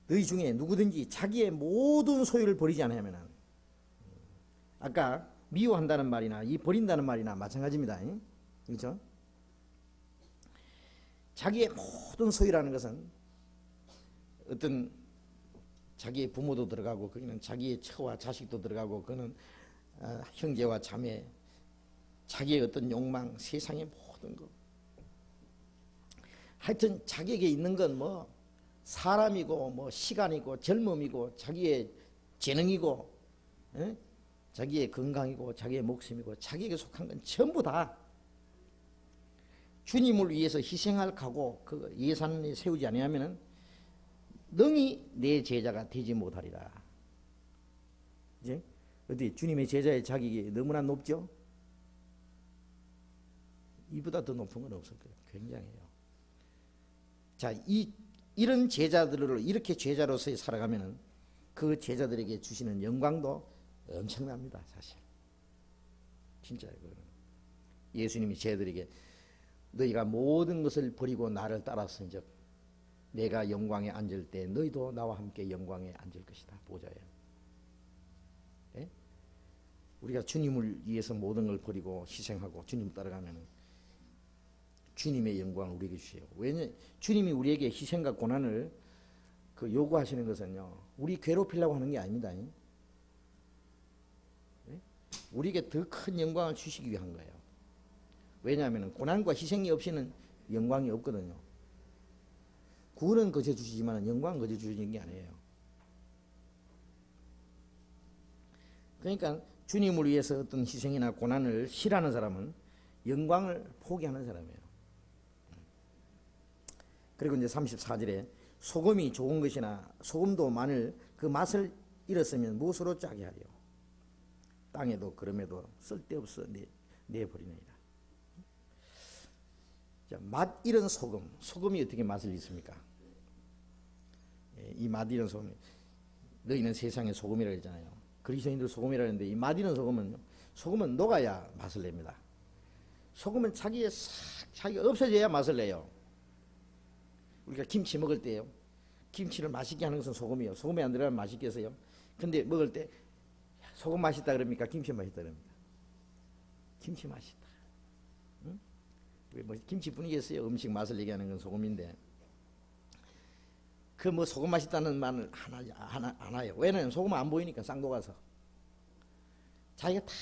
너희 중에 누구든지 자기의 모든 소유를 버리지 않으면은, 아까 미워한다는 말이나 이 버린다는 말이나 마찬가지입니다. 그렇죠? 자기의 모든 소유라는 것은 어떤 자기의 부모도 들어가고, 거기는 자기의 처와 자식도 들어가고, 그는 형제와 자매, 자기의 어떤 욕망, 세상의 모든 것. 하여튼 자기에게 있는 건 뭐 사람이고 뭐 시간이고 젊음이고 자기의 재능이고, 에? 자기의 건강이고 자기의 목숨이고 자기에게 속한 건 전부 다 주님을 위해서 희생할 각오, 그 예산을 세우지 아니하면은 능히 내 제자가 되지 못하리라. 이제 어디 주님의 제자의 자격이 너무나 높죠? 이보다 더 높은 건 없을 거예요. 굉장해요. 자, 이런 제자들을 이렇게 제자로서 살아가면은 그 제자들에게 주시는 영광도 엄청납니다. 사실 진짜요. 예수님이 제자들에게 너희가 모든 것을 버리고 나를 따랐은즉 내가 영광에 앉을 때 너희도 나와 함께 영광에 앉을 것이다. 보좌에. 예? 우리가 주님을 위해서 모든 걸 버리고 희생하고 주님 따라가면 주님의 영광을 우리에게 주세요. 왜냐? 주님이 우리에게 희생과 고난을 요구하시는 것은요, 우리 괴롭히려고 하는 게 아닙니다. 예? 우리에게 더 큰 영광을 주시기 위한 거예요. 왜냐하면 고난과 희생이 없이는 영광이 없거든요. 구원은 거저 주시지만 영광은 거저 주시는 게 아니에요. 그러니까 주님을 위해서 어떤 희생이나 고난을 싫어하는 사람은 영광을 포기하는 사람이에요. 그리고 이제 34절에 소금이 좋은 것이나 소금도 마늘 그 맛을 잃었으면 무엇으로 짜게 하리요. 땅에도 그럼에도 쓸데없어 내버리느니라. 자, 맛 잃은 소금. 소금이 어떻게 맛을 잃습니까? 이 맛 잃은 소금. 너희는 세상의 소금이라고 했잖아요. 그리스도인들 소금이라고 했는데 이 맛 잃은 소금은 녹아야 맛을 냅니다. 소금은 자기가 없어져야 맛을 내요. 우리가 김치 먹을 때요, 김치를 맛있게 하는 것은 소금이요. 소금이 안 들어가면 맛있겠어요? 근데 먹을 때 소금 맛있다 그럽니까? 김치 맛있다 그럽니까? 김치 맛있다. 응? 뭐 김치뿐이겠어요? 음식 맛을 얘기하는 건 소금인데, 그 뭐 소금 맛있다는 말을 안 해요. 왜냐면 소금은 안 보이니까 싹 녹아서. 자기가 다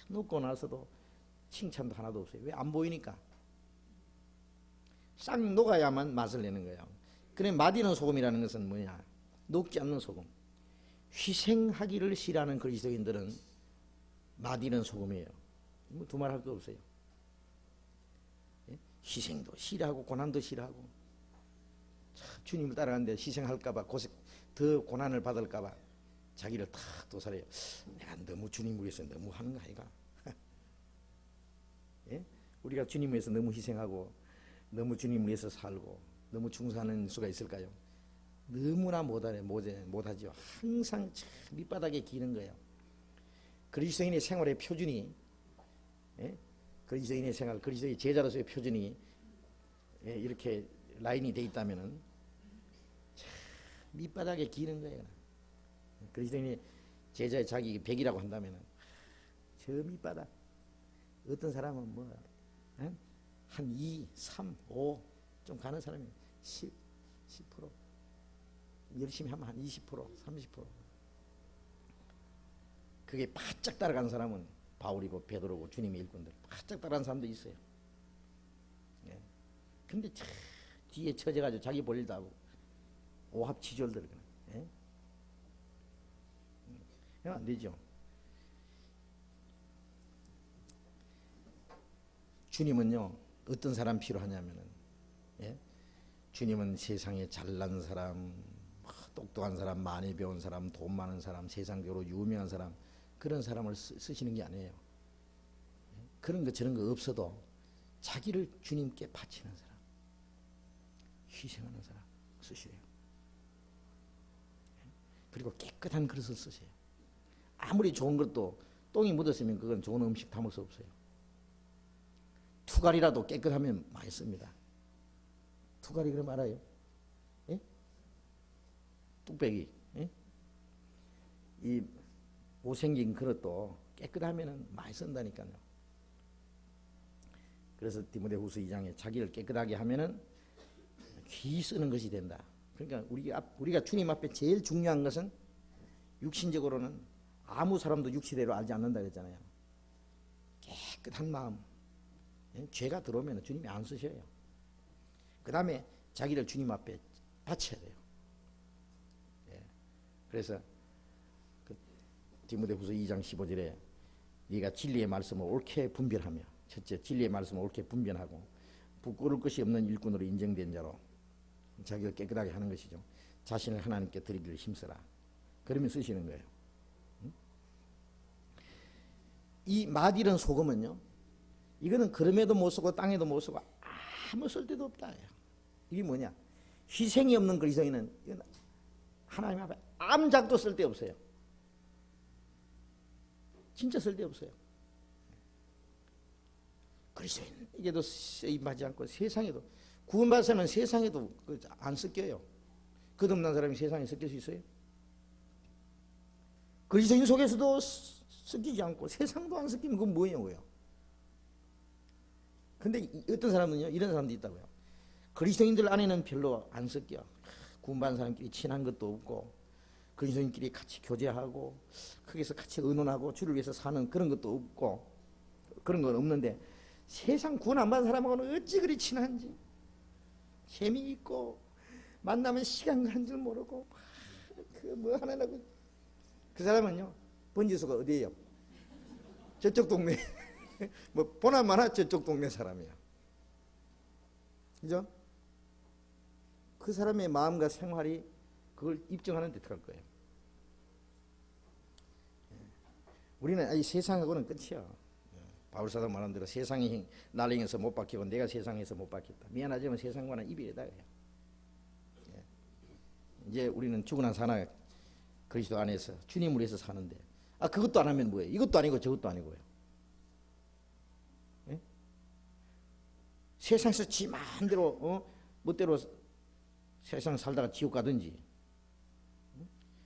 녹고 나서도 칭찬도 하나도 없어요. 왜? 안 보이니까. 싹 녹아야만 맛을 내는 거예요. 그래, 맛있는 소금이라는 것은 뭐냐? 녹지 않는 소금. 희생하기를 싫어하는 그리스도인들은 맛있는 소금이에요. 뭐 두말 할 거 없어요. 예? 희생도 싫어하고 고난도 싫어하고, 주님을 따라가는데 희생할까봐 더 고난을 받을까봐 자기를 탁 도살해요. 내가 너무 주님을 위해서 너무 하는 거 아이가? 예? 우리가 주님을 위해서 너무 희생하고 너무 주님을 위해서 살고 너무 충성하는 수가 있을까요? 너무나 못하죠. 항상 밑바닥에 기는 거예요. 그리스도인의 생활의 표준이, 예? 그리스도인의 생활, 그리스도의 제자로서의 표준이, 예, 이렇게 라인이 돼 있다면은 밑바닥에 기는 거예요. 그리스도인의 제자의 자기 100이라고 한다면은 저 밑바닥. 어떤 사람은 뭐 한 2, 3, 5 좀 가는 사람이 10% 열심히 하면 한 20%, 30%. 그게 바짝 따라가는 사람은 바울이고 베드로고 주님의 일꾼들 바짝 따라가는 사람도 있어요. 예. 근데 뒤에 처져가지고 자기 볼일도 하고 오합지졸들. 예? 안 되죠. 주님은요, 어떤 사람 필요하냐면은, 예? 주님은 세상에 잘난 사람, 똑똑한 사람, 많이 배운 사람, 돈 많은 사람, 세상적으로 유명한 사람, 그런 사람을 쓰시는 게 아니에요. 그런 거 저런 거 없어도 자기를 주님께 바치는 사람, 희생하는 사람 쓰셔요. 그리고 깨끗한 그릇을 쓰세요. 아무리 좋은 것도 똥이 묻었으면 그건 좋은 음식 담을 수 없어요. 투갈이라도 깨끗하면 맛있습니다. 투갈이 그럼 알아요? 예? 뚝배기. 예? 이 못생긴 그릇도 깨끗하면 맛있는다니까요. 그래서 디모데후서 2장에 자기를 깨끗하게 하면은 귀 쓰는 것이 된다. 그러니까 우리가 주님 앞에 제일 중요한 것은, 육신적으로는 아무 사람도 육체대로 알지 않는다 그랬잖아요. 깨끗한 마음. 죄가 들어오면 주님이 안 쓰셔요. 그 다음에 자기를 주님 앞에 바쳐야 돼요. 예. 그래서 디모데후서 2장 15절에 네가 진리의 말씀을 옳게 분별하며, 첫째 진리의 말씀을 옳게 분별하고 부끄러울 것이 없는 일꾼으로 인정된 자로 자기를 깨끗하게 하는 것이죠. 자신을 하나님께 드리기를 힘써라. 그러면 쓰시는 거예요. 이 맛 잃은 소금은요, 이거는 그럼에도 못 쓰고 땅에도 못 쓰고 아무 쓸데도 없다. 이게 뭐냐? 희생이 없는 그리스도인은 하나님 앞에 암작도 쓸데없어요. 진짜 쓸데없어요. 그리스도인에게도 쓰임하지 않고 세상에도, 구원받은 사람은 세상에도 안 섞여요. 거듭난 사람이 세상에 섞일 수 있어요? 그리스도인 속에서도 섞이지 않고 세상도 안 섞이면 그건 뭐예요? 근데 어떤 사람은요, 이런 사람도 있다고요. 그리스도인들 안에는 별로 안 섞여. 구원받은 사람끼리 친한 것도 없고, 그리스도인끼리 같이 교제하고, 거기서 같이 의논하고, 주를 위해서 사는 그런 것도 없고, 그런 건 없는데, 세상 구원 안 받은 사람하고는 어찌 그리 친한지, 재미있고, 만나면 시간 가는 줄 모르고, 그 뭐 하나라고. 그 사람은요, 번지수가 어디예요? 저쪽 동네. 뭐 보나마나 저쪽 동네 사람이야. 그죠? 그 사람의 마음과 생활이 그걸 입증하는 데 들어갈 거예요. 우리는 이 세상하고는 끝이야. 바울사도 말한 대로 세상이 나를 향해서 못 박히고 내가 세상에서 못 박혔다. 미안하지만 세상과는 이별이다. 이제 우리는 죽으나 사나 그리스도 안에서 주님을 위해서 사는데, 그것도 안 하면 뭐예요? 이것도 아니고 저것도 아니고요. 예? 세상에서 지 마음대로 멋대로 세상 살다가 지옥 가든지,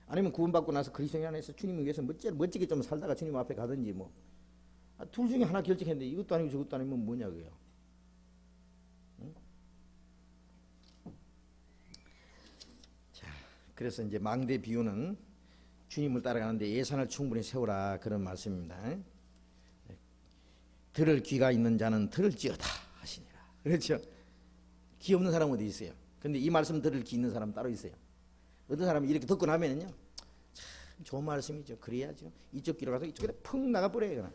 아니면 구원받고 나서 그리스도 안에서 주님을 위해서 멋지게 좀 살다가 주님 앞에 가든지, 뭐 둘 중에 하나 결정했는데 이것도 아니고 저것도 아니면 뭐냐고요. 자, 그래서 이제 망대 비유는 주님을 따라가는데 예산을 충분히 세우라, 그런 말씀입니다. 들을 귀가 있는 자는 들을지어다 하시니라. 그렇죠? 귀 없는 사람 어디 있어요? 근데 이 말씀 들을 귀 있는 사람 따로 있어요. 어떤 사람이 이렇게 듣고 나면은요, 참 좋은 말씀이죠. 그래야죠. 이쪽 귀로 가서 이쪽 귀로 푹 나가버려요.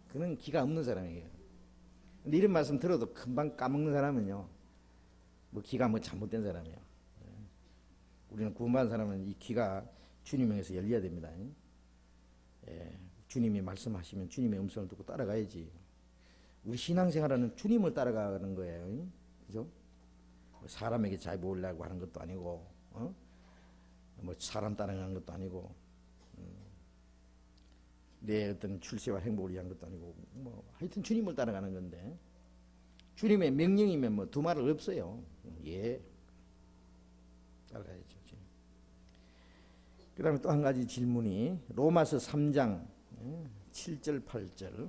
그는 귀가 없는 사람이에요. 근데 이런 말씀 들어도 금방 까먹는 사람은요, 뭐 귀가 뭐 잘못된 사람이에요. 우리는 구원받은 사람은 이 귀가 주님에 의해서 열려야 됩니다. 주님이 말씀하시면 주님의 음성을 듣고 따라가야지. 우리 신앙생활은 주님을 따라가는 거예요. 그죠? 사람에게 잘 보이려고 하는 것도 아니고, 뭐 사람 따라가는 것도 아니고, 내 어떤 출세와 행복을 위한 것도 아니고, 뭐 하여튼 주님을 따라가는 건데, 주님의 명령이면 뭐 두 말을 없어요. 예, 따라가야죠. 그 다음에 또 한 가지 질문이 로마서 3장 7절 8절.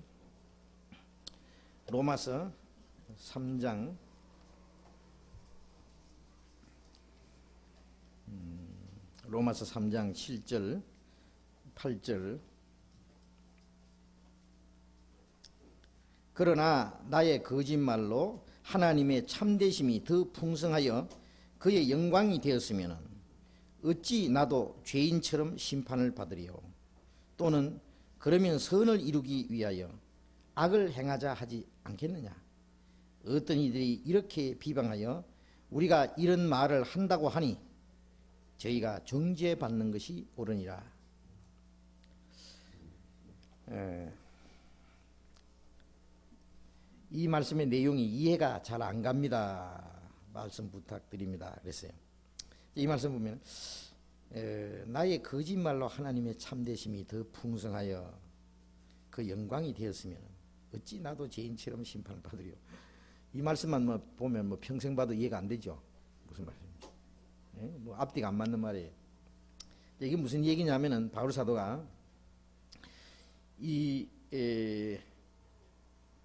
로마서 3장 7절 8절. 그러나 나의 거짓말로 하나님의 참되심이 더 풍성하여 그의 영광이 되었으면 어찌 나도 죄인처럼 심판을 받으리요. 또는 그러면 선을 이루기 위하여 악을 행하자 하지 않겠느냐. 어떤 이들이 이렇게 비방하여 우리가 이런 말을 한다고 하니 저희가 정죄받는 것이 옳으니라. 이 말씀의 내용이 이해가 잘 안 갑니다. 말씀 부탁드립니다. 그랬어요. 이 말씀 보면 나의 거짓말로 하나님의 참되심이 더 풍성하여 그 영광이 되었으면 어찌 나도 죄인처럼 심판을 받으리요. 이 말씀만 뭐 보면 뭐 평생 봐도 이해가 안 되죠. 무슨 말입니까? 뭐 앞뒤가 안 맞는 말이에요. 이게 무슨 얘기냐면은 바울 사도가 그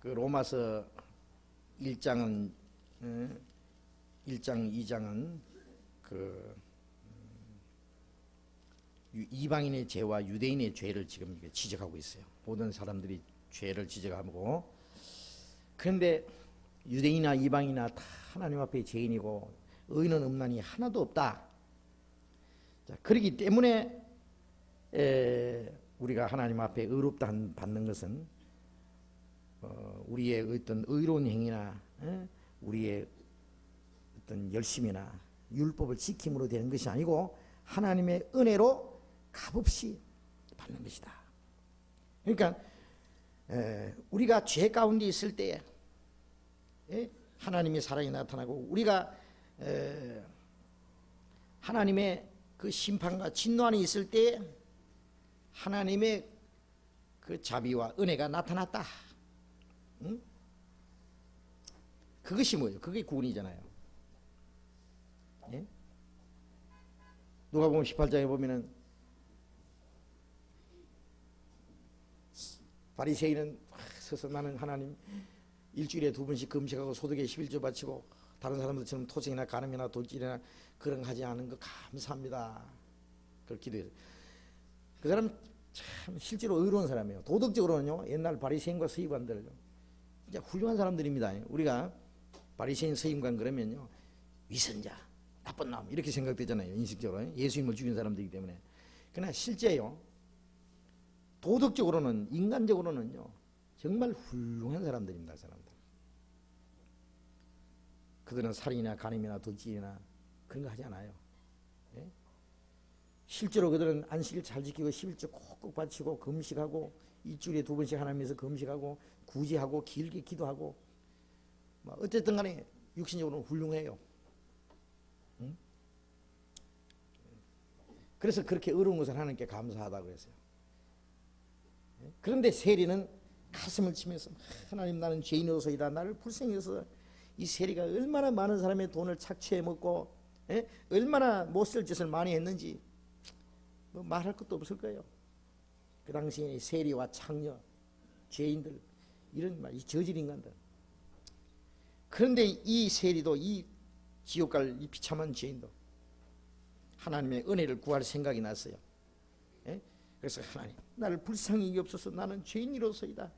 로마서 1장은 1장 2장은 그 이방인의 죄와 유대인의 죄를 지금 지적하고 있어요. 모든 사람들이 죄를 지적하고, 그런데 유대인이나 이방인이나 다 하나님 앞에 죄인이고 의인은 없나니 하나도 없다. 자, 그렇기 때문에 우리가 하나님 앞에 의롭다 받는 것은 우리의 어떤 의로운 행위나 우리의 어떤 열심이나 율법을 지킴으로 되는 것이 아니고 하나님의 은혜로 값없이 받는 것이다. 그러니까 우리가 죄 가운데 있을 때에 하나님의 사랑이 나타나고, 우리가 하나님의 그 심판과 진노안에 있을 때에 하나님의 그 자비와 은혜가 나타났다. 응? 그것이 뭐예요? 그게 구원이잖아요. 예? 누가복음 18장에 보면은 바리새인은 서서 나는 하나님 일주일에 2번씩 금식하고 소득에 11조 바치고 다른 사람들처럼 토생이나 간음이나 돌질이나 그런 거 하지 않은 거 감사합니다. 그렇게 기도해요. 그 사람 참 실제로 의로운 사람이에요. 도덕적으로는요 옛날 바리새인과 서기관들 진짜 훌륭한 사람들입니다. 우리가 바리새인 서기관 그러면요 위선자 나쁜 놈 이렇게 생각되잖아요. 인식적으로 예수님을 죽인 사람들이기 때문에. 그러나 실제요 도덕적으로는 인간적으로는요 정말 훌륭한 사람들입니다. 사람들. 그들은 살인이나 간음이나 도둑질이나 그런 거 하지 않아요. 예? 실제로 그들은 안식일 잘 지키고 11조 꼭꼭 바치고 금식하고 일주일에 2번씩 하나님에서 금식하고 구제하고 길게 기도하고 어쨌든 간에 육신적으로는 훌륭해요. 응? 그래서 그렇게 어려운 것을 하나님께 감사하다고 그랬어요. 그런데 세리는 가슴을 치면서 하나님 나는 죄인으로서이다. 나를 불쌍히 여서 이 세리가 얼마나 많은 사람의 돈을 착취해 먹고 얼마나 못쓸 짓을 많이 했는지 뭐 말할 것도 없을 거예요. 그 당시에 세리와 창녀, 죄인들 이런 이 저질 인간들. 그런데 이 세리도 이 지옥 갈 이 비참한 죄인도 하나님의 은혜를 구할 생각이 났어요. 그래서 하나님 나를 불쌍히 여기옵소서. 나는 죄인이로서이다.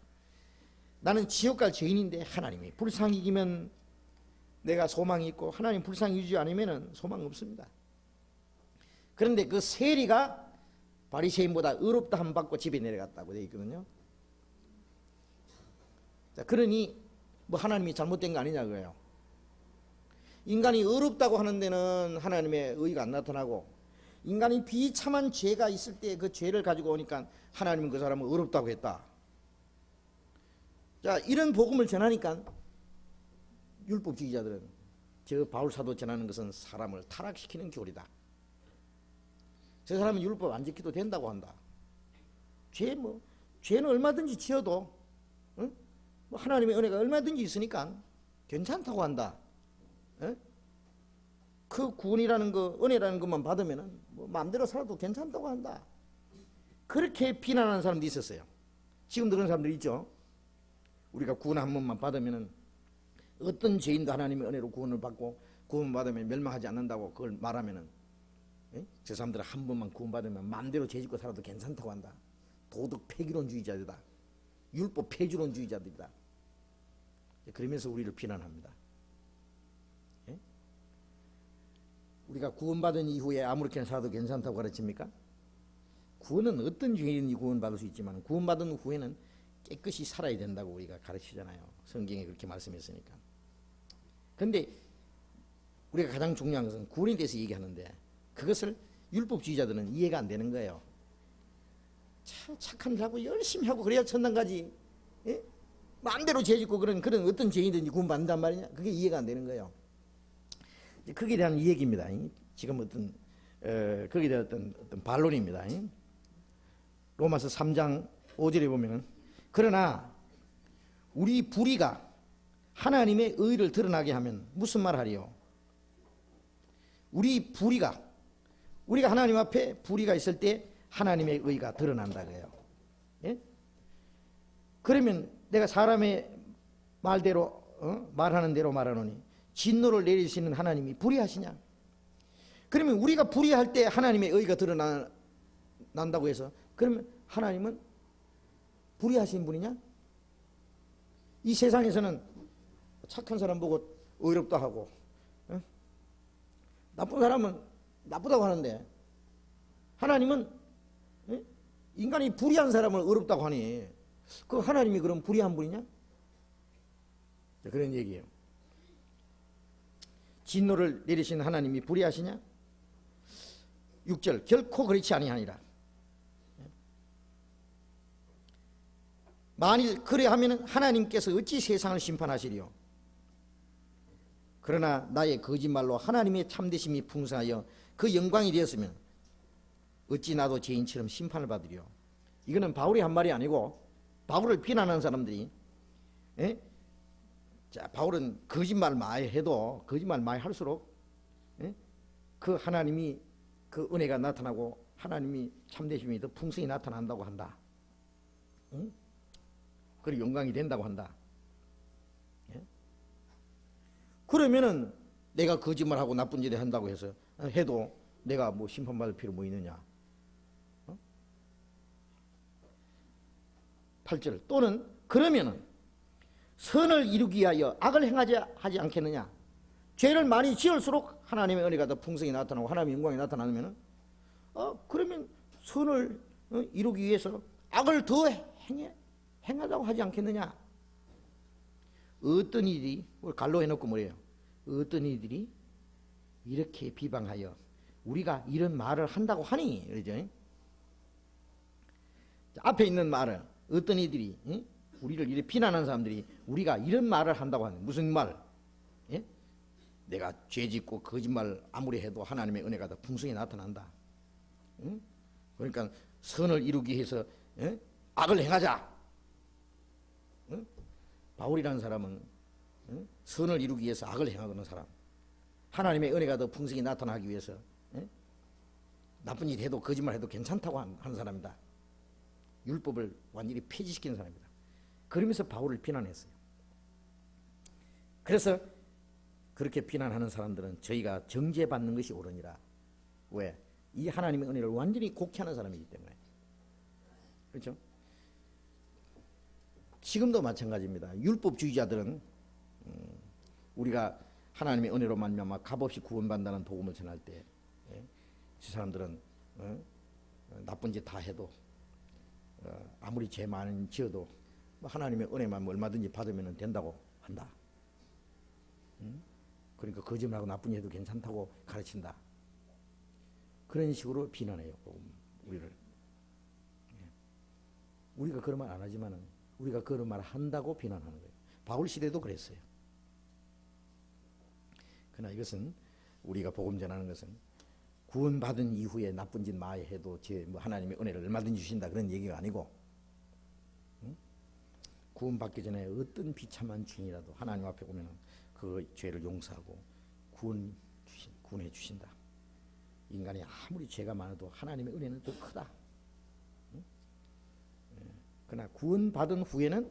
나는 지옥 갈 죄인인데 하나님이 불쌍히 여기면 내가 소망이 있고 하나님 불쌍히 여기지 않으면 소망 없습니다. 그런데 그 세리가 바리새인보다 의롭다 함 받고 집에 내려갔다고 되어 있거든요. 자, 그러니 뭐 하나님이 잘못된 거 아니냐 그래요. 인간이 의롭다고 하는 데는 하나님의 의가 안 나타나고 인간이 비참한 죄가 있을 때 그 죄를 가지고 오니까 하나님은 그 사람을 의롭다고 했다. 자, 이런 복음을 전하니까 율법주의자들은 저 바울사도 전하는 것은 사람을 타락시키는 교리다. 저 사람은 율법 안 지켜도 된다고 한다. 죄는 얼마든지 지어도 뭐 하나님의 은혜가 얼마든지 있으니까 괜찮다고 한다. 그 구원이라는 거, 은혜라는 것만 받으면은 뭐 마음대로 살아도 괜찮다고 한다. 그렇게 비난하는 사람도 있었어요. 지금도 그런 사람들 있죠. 우리가 구원 한 번만 받으면은 어떤 죄인도 하나님의 은혜로 구원을 받고 구원 받으면 멸망하지 않는다고 그걸 말하면은 저 사람들은 한 번만 구원 받으면 마음대로 죄 짓고 살아도 괜찮다고 한다. 도덕 폐기론주의자들이다. 율법 폐지론주의자들이다. 그러면서 우리를 비난합니다. 우리가 구원받은 이후에 아무렇게나 살아도 괜찮다고 가르칩니까? 구원은 어떤 죄인이 구원받을 수 있지만 구원받은 후에는 깨끗이 살아야 된다고 우리가 가르치잖아요. 성경에 그렇게 말씀했으니까. 그런데 우리가 가장 중요한 것은 구원에 대해서 얘기하는데 그것을 율법주의자들은 이해가 안 되는 거예요. 착한 일 하고 열심히 하고 그래야 천당 가지. 마음대로 죄 짓고 그런 어떤 죄인든지 구원받는단 말이냐. 그게 이해가 안 되는 거예요. 거기에 대한 얘기입니다. 지금 거기에 대한 어떤 반론입니다. 로마서 3장 5절에 보면은 그러나 우리 불의가 하나님의 의를 드러나게 하면 무슨 말 하리요? 우리 불의가 우리가 하나님 앞에 불의가 있을 때 하나님의 의가 드러난다 그래요. 그러면 내가 사람의 말대로 말하는 대로 말하노니 진노를 내리시는 하나님이 불의하시냐? 그러면 우리가 불의할 때 하나님의 의가 드러난다고 해서 그러면 하나님은 불의하신 분이냐? 이 세상에서는 착한 사람 보고 의롭다 하고 나쁜 사람은 나쁘다고 하는데 하나님은 인간이 불의한 사람을 의롭다고 하니 그 하나님이 그럼 불의한 분이냐? 그런 얘기예요. 진노를 내리신 하나님이 불의하시냐? 6절 결코 그렇지 아니하니라. 만일 그래하면 하나님께서 어찌 세상을 심판하시리요? 그러나 나의 거짓말로 하나님의 참되심이 풍성하여 그 영광이 되었으면 어찌 나도 죄인처럼 심판을 받으리요? 이거는 바울이 한 말이 아니고 바울을 비난하는 사람들이 자, 바울은 거짓말 많이 해도 거짓말 많이 할수록 그 하나님이 그 은혜가 나타나고 하나님이 참되심이 더 풍성히 나타난다고 한다. 그리고 영광이 된다고 한다. 그러면은 내가 거짓말하고 나쁜 일을 한다고 해서 해도 내가 뭐 심판받을 필요 뭐 있느냐. 8절 또는 그러면은 선을 이루기 위하여 악을 행하지 하지 않겠느냐. 죄를 많이 지을수록 하나님의 은혜가 더 풍성히 나타나고 하나님의 영광이 나타나면은 그러면 선을 이루기 위해서 악을 더 행하자고 하지 않겠느냐. 어떤 이들이 갈로 해놓고 뭐래요. 어떤 이들이 이렇게 비방하여 우리가 이런 말을 한다고 하니 그러죠. 앞에 있는 말을 어떤 이들이 우리를 이렇게 비난하는 사람들이 우리가 이런 말을 한다고 하는 무슨 말? 예? 내가 죄짓고 거짓말 아무리 해도 하나님의 은혜가 더 풍성히 나타난다. 그러니까 선을 이루기 위해서 악을 행하자. 바울이라는 사람은 선을 이루기 위해서 악을 행하는 사람, 하나님의 은혜가 더 풍성히 나타나기 위해서 나쁜 일 해도 거짓말해도 괜찮다고 하는 사람이다. 율법을 완전히 폐지시키는 사람이다. 그러면서 바울을 비난했어요. 그래서 그렇게 비난하는 사람들은 저희가 정죄받는 것이 옳으니라. 왜? 이 하나님의 은혜를 완전히 곡해하는 사람이기 때문에. 그렇죠? 지금도 마찬가지입니다. 율법주의자들은 우리가 하나님의 은혜로 말미암아 값없이 구원받는다는 복음을 전할 때, 저 사람들은 나쁜 짓 다 해도 아무리 죄 많이 지어도 하나님의 은혜만 얼마든지 받으면 된다고 한다. 그러니까 거짓말하고 나쁜 일 해도 괜찮다고 가르친다. 그런 식으로 비난해요. 우리를. 우리가 그런 말 안 하지만은 우리가 그런 말 한다고 비난하는 거예요. 바울 시대도 그랬어요. 그러나 이것은 우리가 복음 전하는 것은 구원받은 이후에 나쁜 짓 많이 해도 하나님의 은혜를 얼마든지 주신다 그런 얘기가 아니고, 구원받기 전에 어떤 비참한 죄인이라도 하나님 앞에 오면 그 죄를 용서하고 구원해 주신다. 인간이 아무리 죄가 많아도 하나님의 은혜는 더 크다. 그러나 구원받은 후에는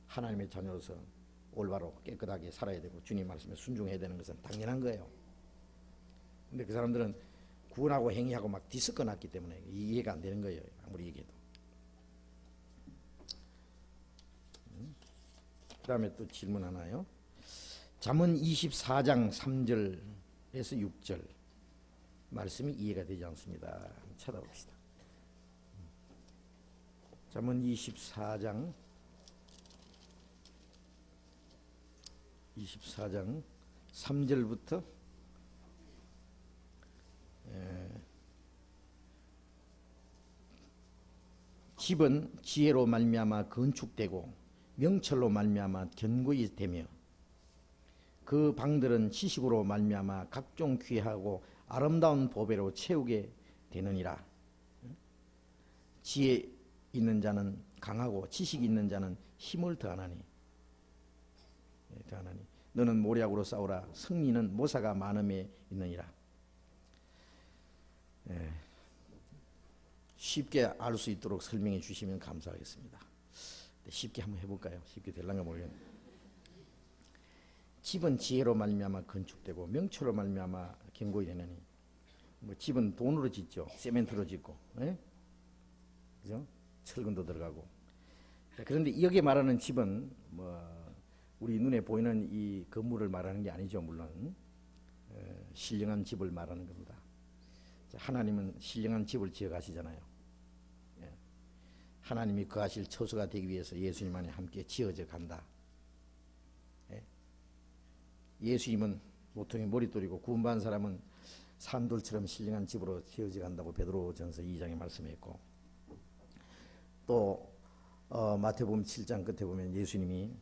하나님의 자녀로서 올바로 깨끗하게 살아야 되고 주님 말씀에 순종해야 되는 것은 당연한 거예요. 근데 그 사람들은 구원하고 행위하고 막 뒤섞어 놨기 때문에 이해가 안 되는 거예요. 아무리 얘기해도. 그 다음에 또 질문 하나요. 잠언 24장 3절에서 6절 말씀이 이해가 되지 않습니다. 찾아봅시다. 잠언 24장 3절부터 집은 지혜로 말미암아 건축되고 명철로 말미암아 견고히 되며 그 방들은 지식으로 말미암아 각종 귀하고 아름다운 보배로 채우게 되느니라. 지혜 있는 자는 강하고 지식이 있는 자는 힘을 더하나니 너는 모략으로 싸우라. 승리는 모사가 많음에 있느니라. 쉽게 알 수 있도록 설명해 주시면 감사하겠습니다. 쉽게 한번 해볼까요? 쉽게 될란가 모르겠네요. 집은 지혜로 말미암아 건축되고 명철로 말미암아 견고히 되느니, 뭐 집은 돈으로 짓죠. 세멘트로 짓고, 그죠? 철근도 들어가고. 그런데 여기 말하는 집은 뭐 우리 눈에 보이는 이 건물을 말하는 게 아니죠. 물론 신령한 집을 말하는 겁니다. 하나님은 신령한 집을 지어 가시잖아요. 하나님이 거하실 처소가 되기 위해서 예수님 안에 함께 지어져 간다. 예수님은 보통의 머릿돌이고 구원받은 사람은 산돌처럼 신령한 집으로 지어져 간다고 베드로전서 2장에 말씀했고, 또 마태복음 7장 끝에 보면 예수님이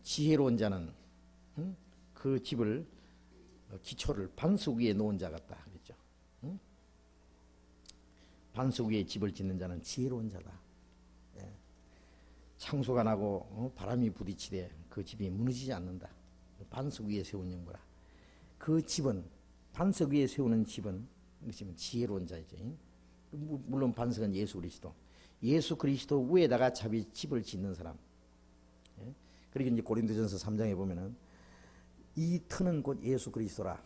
지혜로운 자는 그 집을 기초를 반석 위에 놓은 자 같다 그랬죠. 반석 위에 집을 짓는 자는 지혜로운 자다. 창수가 나고 바람이 부딪히되 그 집이 무너지지 않는다. 반석 위에 세운 영구라. 그 집은, 반석 위에 세우는 집은 지혜로운 자이죠. 물론 반석은 예수 그리스도. 예수 그리스도 위에다가 집을 짓는 사람. 그리고 이제 고린도전서 3장에 보면은 이 터는 곧 예수 그리스도라.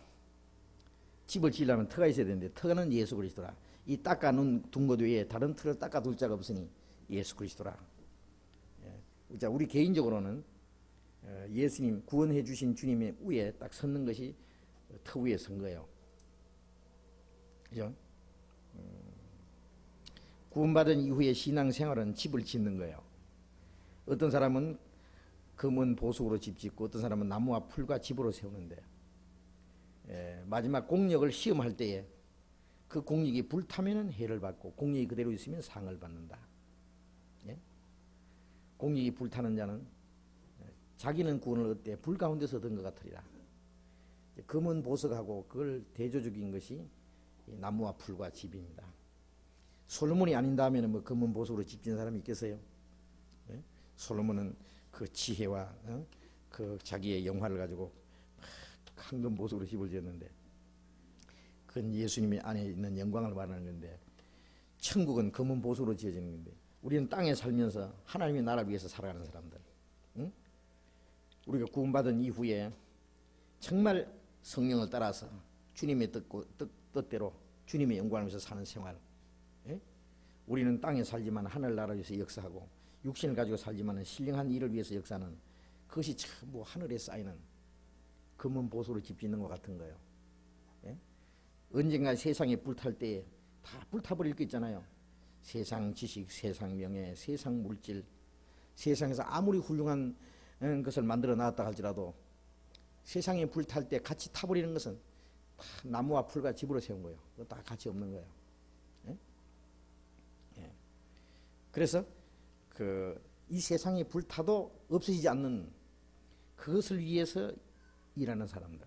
집을 지으려면 터가 있어야 되는데 터는 예수 그리스도라. 이 닦아둔 것 외에 다른 터를 닦아둘 자가 없으니 예수 그리스도라. 자, 우리 개인적으로는 예수님 구원해 주신 주님의 위에 딱 섰는 것이 터 위에 선 거예요. 그죠? 구원받은 이후의 신앙생활은 집을 짓는 거예요. 어떤 사람은 금은 보석으로 집 짓고 어떤 사람은 나무와 풀과 집으로 세우는데 마지막 공력을 시험할 때에 그 공력이 불타면 해를 받고 공력이 그대로 있으면 상을 받는다. 예? 공력이 불타는 자는 자기는 구원을 얻되 불 가운데서 얻은 것 같으리라. 금은 보석하고 그걸 대조적인 것이 나무와 풀과 집입니다. 솔로몬이 아닌다면 뭐 금은 보석으로 집 짓는 사람이 있겠어요? 예? 솔로몬은 그 지혜와 그 자기의 영화를 가지고 황금 보석으로 집을 지었는데 그건 예수님의 안에 있는 영광을 말하는 건데 천국은 금은 보석으로 지어지는 건데 우리는 땅에 살면서 하나님의 나라를 위해서 살아가는 사람들. 응? 우리가 구원받은 이후에 정말 성령을 따라서 주님의 뜻대로 주님의 영광을 위해서 사는 생활. 예? 우리는 땅에 살지만 하늘나라를 위해서 역사하고 육신을 가지고 살지만 신령한 일을 위해서 역사하는 그것이 참 뭐 하늘에 쌓이는 금은 보석으로 집 짓는 것 같은 거예요. 예? 언젠가 세상에 불탈 때에 다 불타버릴 거 있잖아요. 세상 지식, 세상 명예, 세상 물질, 세상에서 아무리 훌륭한 것을 만들어 놨다 할지라도 세상에 불탈 때 같이 타버리는 것은 다 나무와 풀과 집으로 세운 거예요. 그거 다 같이 없는 거예요. 예? 예. 그래서 이 세상이 불타도 없어지지 않는 그것을 위해서 일하는 사람들.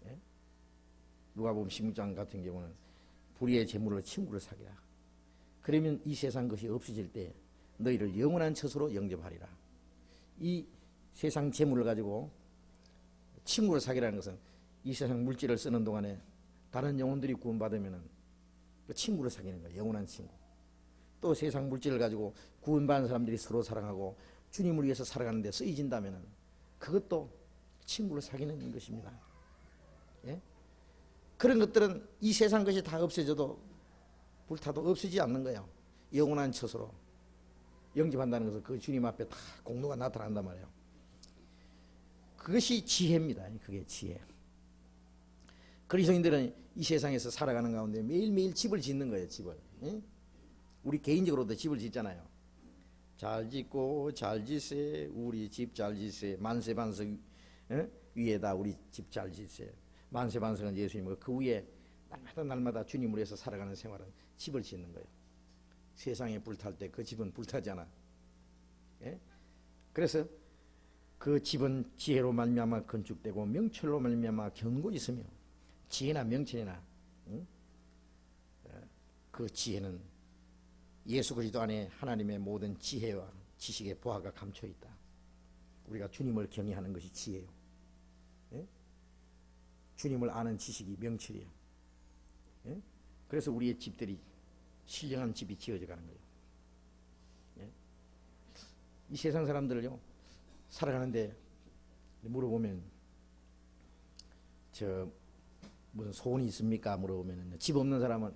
예? 누가복음 16장 같은 경우는 불의의 재물로 친구를 사귀라. 그러면 이 세상 것이 없어질 때 너희를 영원한 처소로 영접하리라. 이 세상 재물을 가지고 친구를 사귀라는 것은 이 세상 물질을 쓰는 동안에 다른 영혼들이 구원받으면 그 친구를 사귀는 거예요. 영원한 친구. 또 세상 물질을 가지고 구원받은 사람들이 서로 사랑하고 주님을 위해서 살아가는 데 쓰여진다면 그것도 친구를 사귀는 것입니다. 예? 그런 것들은 이 세상 것이 다 없어져도 불타도 없어지지 않는 거예요. 영원한 처소로 영접한다는 것은 그 주님 앞에 다 공로가 나타난단 말이에요. 그것이 지혜입니다. 그게 지혜. 그리스도인들은 이 세상에서 살아가는 가운데 매일매일 집을 짓는 거예요. 집을. 예? 우리 개인적으로도 집을 짓잖아요. 잘 짓고 잘 짓세 우리 집 잘 짓세 만세반석 위에다 우리 집 잘 짓세. 만세반석은 예수님이고 그 위에 날마다 주님을 위해서 살아가는 생활은 집을 짓는 거예요. 세상에 불탈 때 그 집은 불타잖아. 예? 그래서 그 집은 지혜로 말미암아 건축되고 명철로 말미암아 견고히 있으며 지혜나 명철이나 그 지혜는 예수 그리스도 안에 하나님의 모든 지혜와 지식의 보화가 감춰 있다. 우리가 주님을 경외하는 것이 지혜요. 예? 주님을 아는 지식이 명철이에요. 예? 그래서 우리의 집들이 신령한 집이 지어져 가는 거예요. 예? 이 세상 사람들을요 살아가는데 물어보면 저 무슨 소원이 있습니까? 물어보면 집 없는 사람은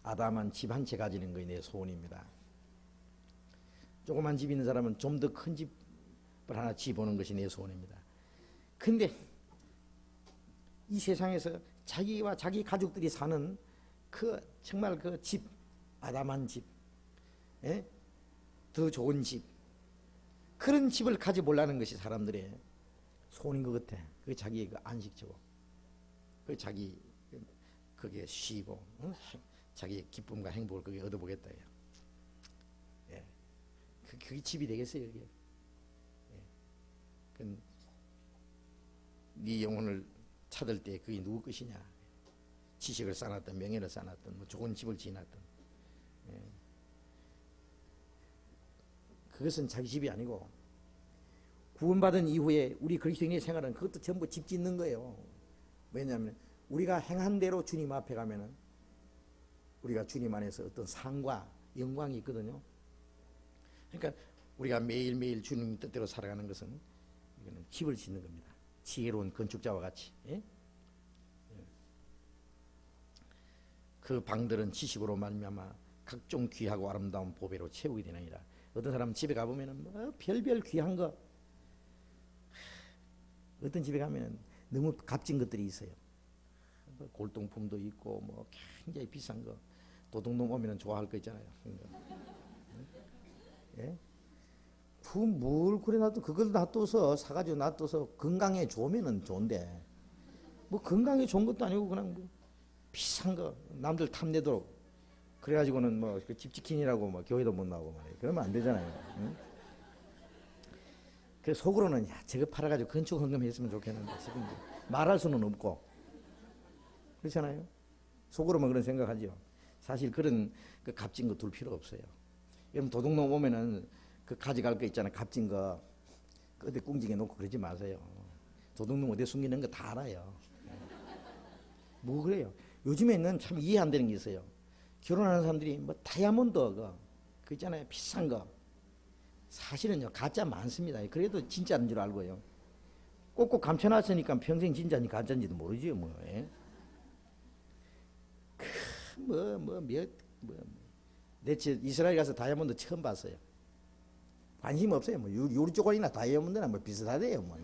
아담한 집 한 채 가지는 것이 내 소원입니다. 조그만 집 있는 사람은 좀 더 큰 집을 하나 지어보는 것이 내 소원입니다. 근데 이 세상에서 자기와 자기 가족들이 사는 그 정말 그 집, 아담한 집, 예? 더 좋은 집, 그런 집을 가져보려는 것이 사람들의 소원인 것 같아. 그게 자기의 그 안식처고, 그 자기 거기에 쉬고, 자기의 기쁨과 행복을 거기에 얻어보겠다. 예. 그게 집이 되겠어요, 이게. 예. 네 영혼을 찾을 때 그게 누구 것이냐? 지식을 쌓았든 명예를 쌓았든 뭐 좋은 집을 지어놨든. 예. 그것은 자기 집이 아니고 구원받은 이후에 우리 그리스도인의 생활은 그것도 전부 집 짓는 거예요. 왜냐하면 우리가 행한 대로 주님 앞에 가면은 우리가 주님 안에서 어떤 상과 영광이 있거든요. 그러니까 우리가 매일매일 주님 뜻대로 살아가는 것은 이거는 집을 짓는 겁니다. 지혜로운 건축자와 같이. 예? 그 방들은 지식으로 말미암아 각종 귀하고 아름다운 보배로 채우게 되느니라. 어떤 사람 집에 가보면은 뭐 별별 귀한 거, 어떤 집에 가면 너무 값진 것들이 있어요. 뭐 골동품도 있고 뭐 굉장히 비싼 거, 도둑놈 오면 좋아할 거 있잖아요. 예? 뭘 그래 놔도 그걸 놔둬서 사가지고 놔둬서 건강에 좋으면은 좋은데 뭐 건강에 좋은 것도 아니고 그냥 뭐 비싼 거 남들 탐내도록 그래가지고는 뭐 집지킨이라고 뭐 교회도 못 나오고 말이에요. 그러면 안 되잖아요. 응? 그 속으로는 야 저거 팔아가지고 건축 헌금했으면 좋겠는데 싶은데 말할 수는 없고 그렇잖아요. 속으로만 그런 생각하죠. 사실 그런 그 값진 거 둘 필요 없어요. 여러분 도둑놈 오면은 그 가져갈 거 있잖아요. 값진 거 어디 꿍지게 놓고 그러지 마세요. 도둑놈 어디 숨기는 거 다 알아요. 뭐 그래요. 요즘에는 참 이해 안 되는 게 있어요. 결혼하는 사람들이 뭐 다이아몬드 그 있잖아요. 비싼 거. 사실은요 가짜 많습니다. 그래도 진짜인 줄 알고요. 꼭꼭 감춰놨으니까 평생 진짜인지 가짜인지도 모르죠. 뭐. 예? 내 이스라엘 가서 다이아몬드 처음 봤어요. 관심 없어요. 뭐 유리 조각이나 다이아몬드나 뭐 비슷하대요. 뭐.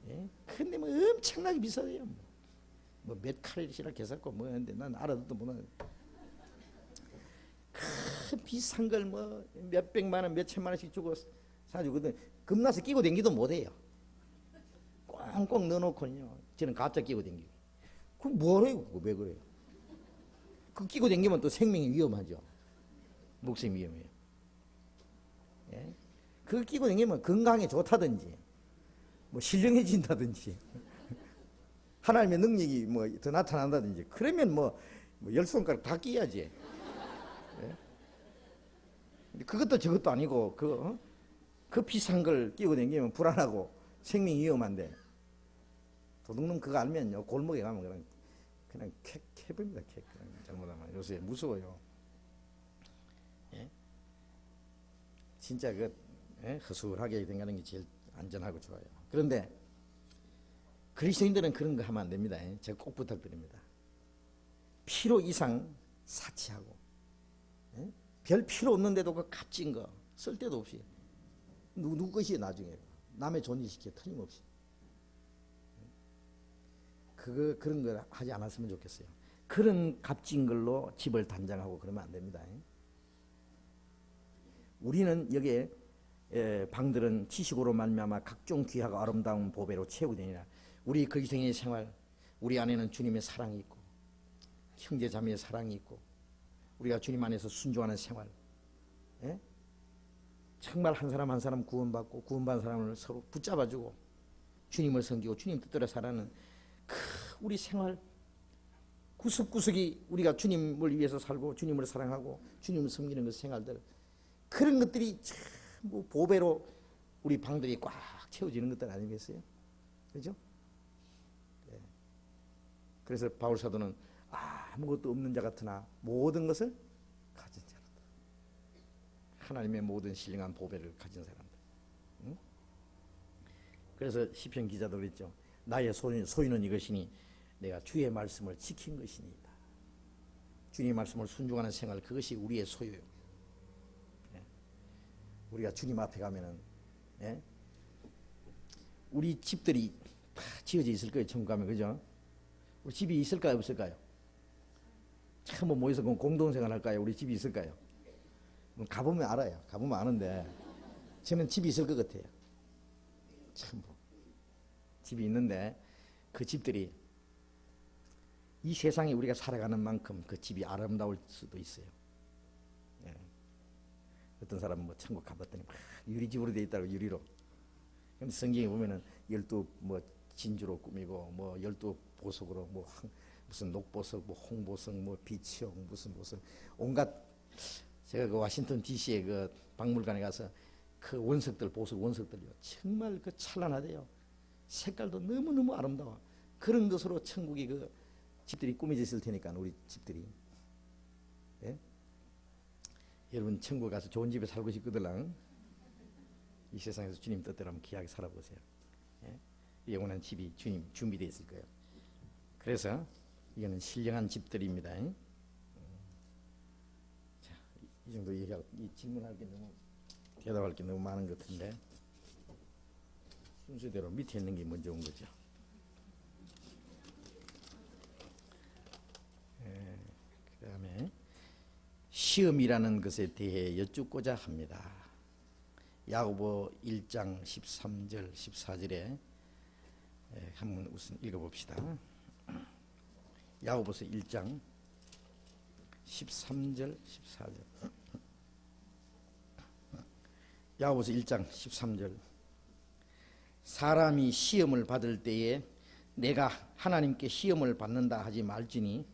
예? 근데 뭐 엄청나게 비싸대요. 뭐 몇 카렛이라 계산고 뭐 했는데 난 알아도 못하는 큰 비싼 걸 뭐 몇백만 원, 몇천만 원씩 주고 사주거든. 겁나서 끼고 댕기도 못해요. 꽁꽁 넣어놓고요. 저는 가짜 끼고 댕기고. 그 뭐래요? 그거 왜 그래요? 그 끼고 댕기면 또 생명이 위험하죠. 목숨이 위험해요. 예? 그거 끼고 댕기면 건강에 좋다든지 뭐 신령해진다든지 하나님의 능력이 뭐 더 나타난다든지 그러면 뭐 열 손가락 다 끼야지. 예? 그것도 저것도 아니고 그 비싼 걸 끼고 다니면 불안하고 생명이 위험한데 도둑놈 그거 알면요 골목에 가면 그냥 캐버립니다. 그냥 잘못하면 요새 무서워요. 예? 진짜 허술하게 생각하는 게 제일 안전하고 좋아요. 그런데 그리스도인들은 그런 거 하면 안 됩니다. 제가 꼭 부탁드립니다. 필요 이상 사치하고 별 필요 없는데도 그 값진 거 쓸 데도 없이 누구 것이 나중에 남의 존재시켜 틀림없이 그런 걸 하지 않았으면 좋겠어요. 그런 값진 걸로 집을 단장하고 그러면 안 됩니다. 우리는 여기에 방들은 지식으로 말미암아 각종 귀하고 아름다운 보배로 채우게 되니라. 우리 그리스도인의 생활, 우리 안에는 주님의 사랑이 있고 형제 자매의 사랑이 있고 우리가 주님 안에서 순종하는 생활, 예? 정말 한 사람 한 사람 구원받고 구원받은 사람을 서로 붙잡아주고 주님을 섬기고 주님 뜻대로 살아가는 우리 생활 구석구석이 우리가 주님을 위해서 살고 주님을 사랑하고 주님을 섬기는 그 생활들 그런 것들이 전부 보배로 우리 방들이 꽉 채워지는 것들 아니겠어요? 그렇죠? 네. 그래서 바울 사도는 아무것도 없는 자 같으나 모든 것을 가진 자로다. 하나님의 모든 신령한 보배를 가진 사람들. 응? 그래서 시편 기자도 그랬죠. 나의 소유는 이것이니 내가 주의 말씀을 지킨 것이니이다. 주님의 말씀을 순종하는 생활 그것이 우리의 소유예요. 예? 우리가 주님 앞에 가면은 우리 집들이 다 지어져 있을 거예요. 천국 가면 그죠? 우리 집이 있을까요? 없을까요? 참 모여서 공동생활 할까요? 우리 집이 있을까요? 가보면 알아요. 가보면 아는데 저는 집이 있을 것 같아요. 참 집이 있는데 그 집들이 이 세상에 우리가 살아가는 만큼 그 집이 아름다울 수도 있어요. 예. 어떤 사람은 뭐 천국 가봤더니 막 유리집으로 돼 있다고 유리로. 근데 성경에 보면은 12 뭐 진주로 꾸미고 뭐 12 보석으로 무슨 녹보석 뭐 홍보석 뭐 비치용 무슨 보석 온갖 제가 그 워싱턴 DC의 그 박물관에 가서 그 원석들, 보석 원석들요, 정말 그 찬란하대요. 색깔도 너무너무 아름다워. 그런 것으로 천국이 그 집들이 꾸며져 있을 테니까, 우리 집들이. 예? 여러분 천국 가서 좋은 집에 살고 싶거든. 이 세상에서 주님 뜻대로 한번 귀하게 살아보세요. 예? 영원한 집이 주님 준비되어 있을 거예요. 그래서 이거는 신령한 집들입니다. 자, 이 정도 얘기하고, 이 질문할 게 너무, 대답할 게 너무 많은 것 같은데, 순서대로 밑에 있는 게 먼저 온 거죠. 그 다음에 시험이라는 것에 대해 여쭙고자 합니다. 야고보 1장 13절 14절에 한번 우선 읽어봅시다. 야고보서 1장 13절 14절. 야고보서 1장 13절. 사람이 시험을 받을 때에 내가 하나님께 시험을 받는다 하지 말지니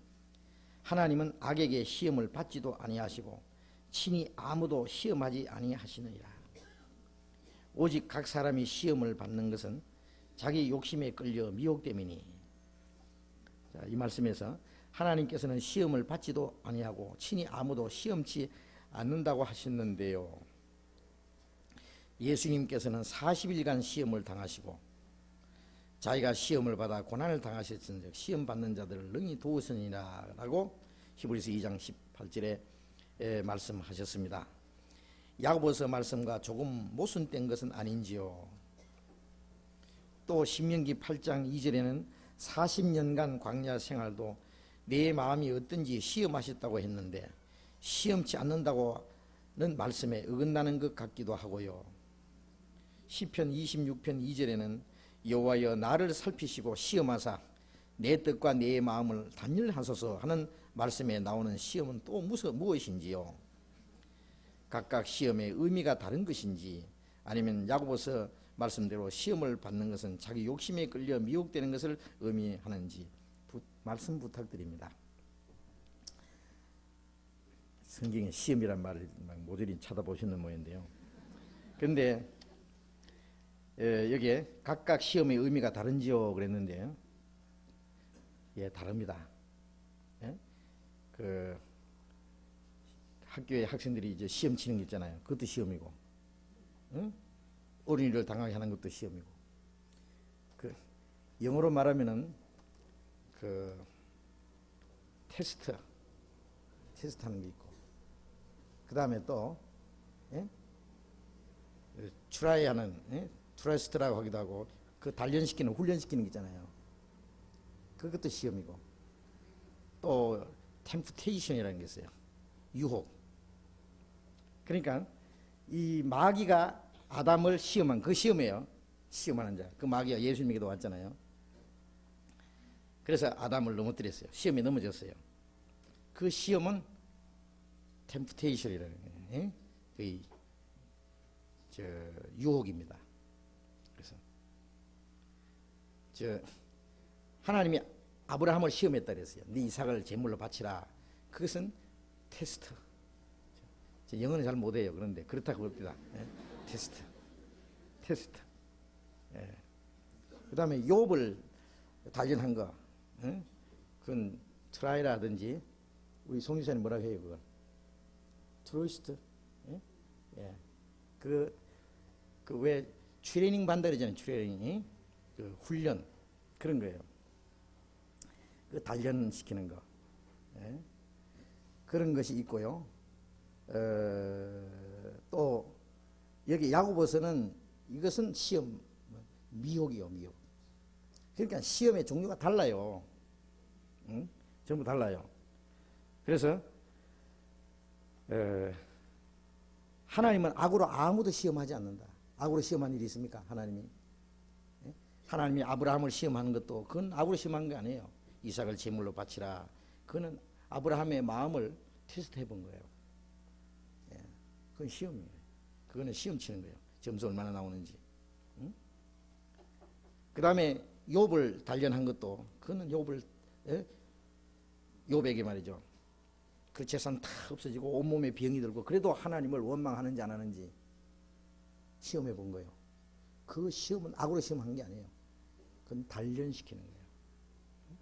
하나님은 악에게 시험을 받지도 아니하시고 친히 아무도 시험하지 아니하시느니라. 오직 각 사람이 시험을 받는 것은 자기 욕심에 끌려 미혹됨이니. 자, 이 말씀에서 하나님께서는 시험을 받지도 아니하고 친히 아무도 시험치 않는다고 하셨는데요, 예수님께서는 40일간 시험을 당하시고 자기가 시험을 받아 고난을 당하셨은즉 시험 받는 자들을 능히 도우시니라 라고 히브리서 2장 18절에 말씀하셨습니다. 야고보서 말씀과 조금 모순된 것은 아닌지요. 또 신명기 8장 2절에는 40년간 광야 생활도 내 마음이 어떤지 시험하셨다고 했는데 시험치 않는다고는 말씀에 어긋나는 것 같기도 하고요. 시편 26편 2절에는 여호와여 나를 살피시고 시험하사 내 뜻과 내 마음을 단열하소서 하는 말씀에 나오는 시험은 또 무엇인지요? 각각 시험의 의미가 다른 것인지, 아니면 야고보서 말씀대로 시험을 받는 것은 자기 욕심에 끌려 미혹되는 것을 의미하는지 말씀 부탁드립니다. 성경에 시험이란 말을 모조리 찾아보시는 모양인데요. 그런데 여기에 각각 시험의 의미가 다른지요 그랬는데, 예, 다릅니다. 예? 그 학교에 학생들이 이제 시험 치는 게 있잖아요. 그것도 시험이고, 응? 어린이를 당하게 하는 것도 시험이고, 그 영어로 말하면은 그 테스트 하는 게 있고, 그 다음에 또 트라이 하는, 트러스트라고 하기도 하고, 그 단련시키는, 훈련시키는 게 있잖아요. 그것도 시험이고, 또 템프테이션이라는 게 있어요. 유혹. 그러니까 이 마귀가 아담을 시험한 그 시험이에요. 시험하는 자. 그 마귀가 예수님에게도 왔잖아요. 그래서 아담을 넘어뜨렸어요. 시험에 넘어졌어요. 그 시험은 템프테이션이라는 거예요. 유혹입니다. 그래서 하나님이 아브라함을 시험했다 그랬어요. 네 이삭을 제물로 바치라. 그것은 테스트. 영어는 잘 못해요. 그런데 그렇다고 봅니다. 테스트. 예. 그 다음에 욥을 단련한 거, 그건 트라이라든지, 우리 송지사님 뭐라고 해요 그걸? 트러스트. 예. 그 왜 트레이닝 받는다 그러잖아요. 트레이닝, 그 훈련, 그런 거예요. 그 단련시키는 거, 예. 그런 것이 있고요. 또 여기 야고보서는 이것은 시험, 미혹이요, 미혹. 그러니까 시험의 종류가 달라요. 응? 전부 달라요. 그래서 하나님은 악으로 아무도 시험하지 않는다. 악으로 시험한 일이 있습니까? 하나님이? 예? 하나님이 아브라함을 시험하는 것도 그건 악으로 시험한 게 아니에요. 이삭을 제물로 바치라. 그거는 아브라함의 마음을 테스트해 본 거예요. 예. 그건 시험이에요. 그거는 시험 치는 거예요. 점수 얼마나 나오는지. 응? 그 다음에 욥을 단련한 것도 그거는 욥에게 말이죠. 그 재산 다 없어지고 온몸에 병이 들고 그래도 하나님을 원망하는지 안 하는지 시험해 본 거예요. 그 시험은 악으로 시험한 게 아니에요. 그건 단련시키는 거예요.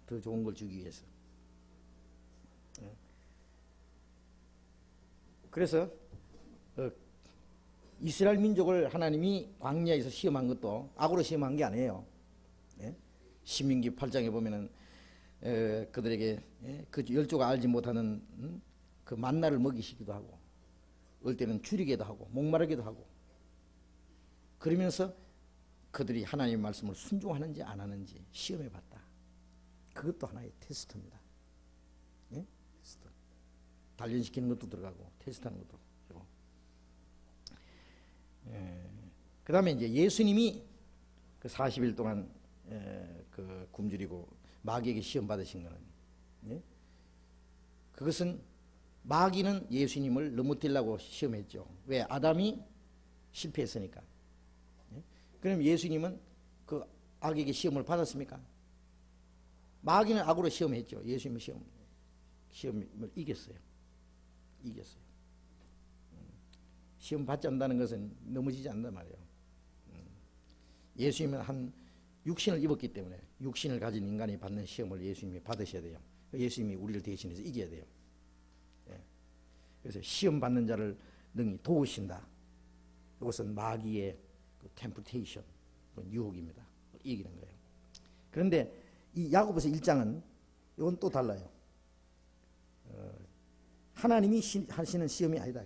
더 좋은 걸 주기 위해서. 그래서 이스라엘 민족을 하나님이 광야에서 시험한 것도 악으로 시험한 게 아니에요. 신명기 8장에 보면은 그들에게 그 열조가 알지 못하는 그 만나를 먹이시기도 하고 어떨 때는 줄이기도 하고 목마르기도 하고 그러면서 그들이 하나님의 말씀을 순종하는지 안 하는지 시험해 봤다. 그것도 하나의 테스트입니다. 테스트. 단련시키는 것도 들어가고 테스트하는 것도 들어가고. 그 다음에 이제 예수님이 그 40일 동안 그 굶주리고 마귀에게 시험 받으신 거는 그것은 마귀는 예수님을 넘어뜨리려고 시험했죠. 왜? 아담이 실패했으니까. 그럼 예수님은 그 악에게 시험을 받았습니까? 마귀는 악으로 시험했죠. 예수님은 시험을 이겼어요. 시험 받지 않는다는 것은 넘어지지 않는단 말이에요. 예수님은 한 육신을 입었기 때문에 육신을 가진 인간이 받는 시험을 예수님이 받으셔야 돼요. 예수님이 우리를 대신해서 이겨야 돼요. 그래서 시험 받는 자를 능히 도우신다. 이것은 마귀의 그 템프테이션, 유혹입니다. 이기는 거예요. 그런데 이 야고보서 1장은 이건 또 달라요. 하나님이 하시는 시험이 아니다.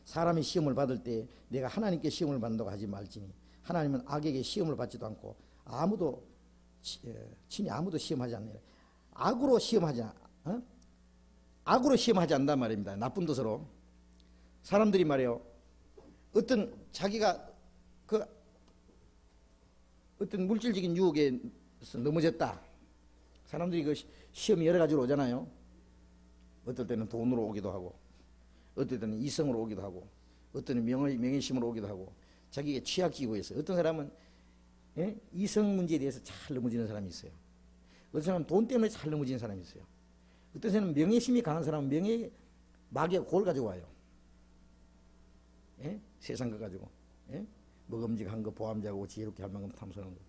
사람이 시험을 받을 때 내가 하나님께 시험을 받는다고 하지 말지니 하나님은 악에게 시험을 받지도 않고 친히 아무도 시험하지 않느니라. 악으로 시험하지 않는단 말입니다. 나쁜 뜻으로. 사람들이 말이에요. 어떤 자기가 그 어떤 물질적인 유혹에 넘어졌다. 사람들이 그 시험이 여러 가지로 오잖아요. 어떨 때는 돈으로 오기도 하고, 어떨 때는 이성으로 오기도 하고, 어떤 때는 명예심으로 오기도 하고, 자기가 취약기고에서 어떤 사람은 이성 문제에 대해서 잘 넘어지는 사람이 있어요. 어떤 사람은 돈 때문에 잘 넘어지는 사람이 있어요. 어떤 사람은 명예심이 강한 사람은 마귀가 그걸 가지고 와요. 세상 거 가지고 먹음직한 거 보암자고 지혜롭게 할 만큼 탐스러운 거.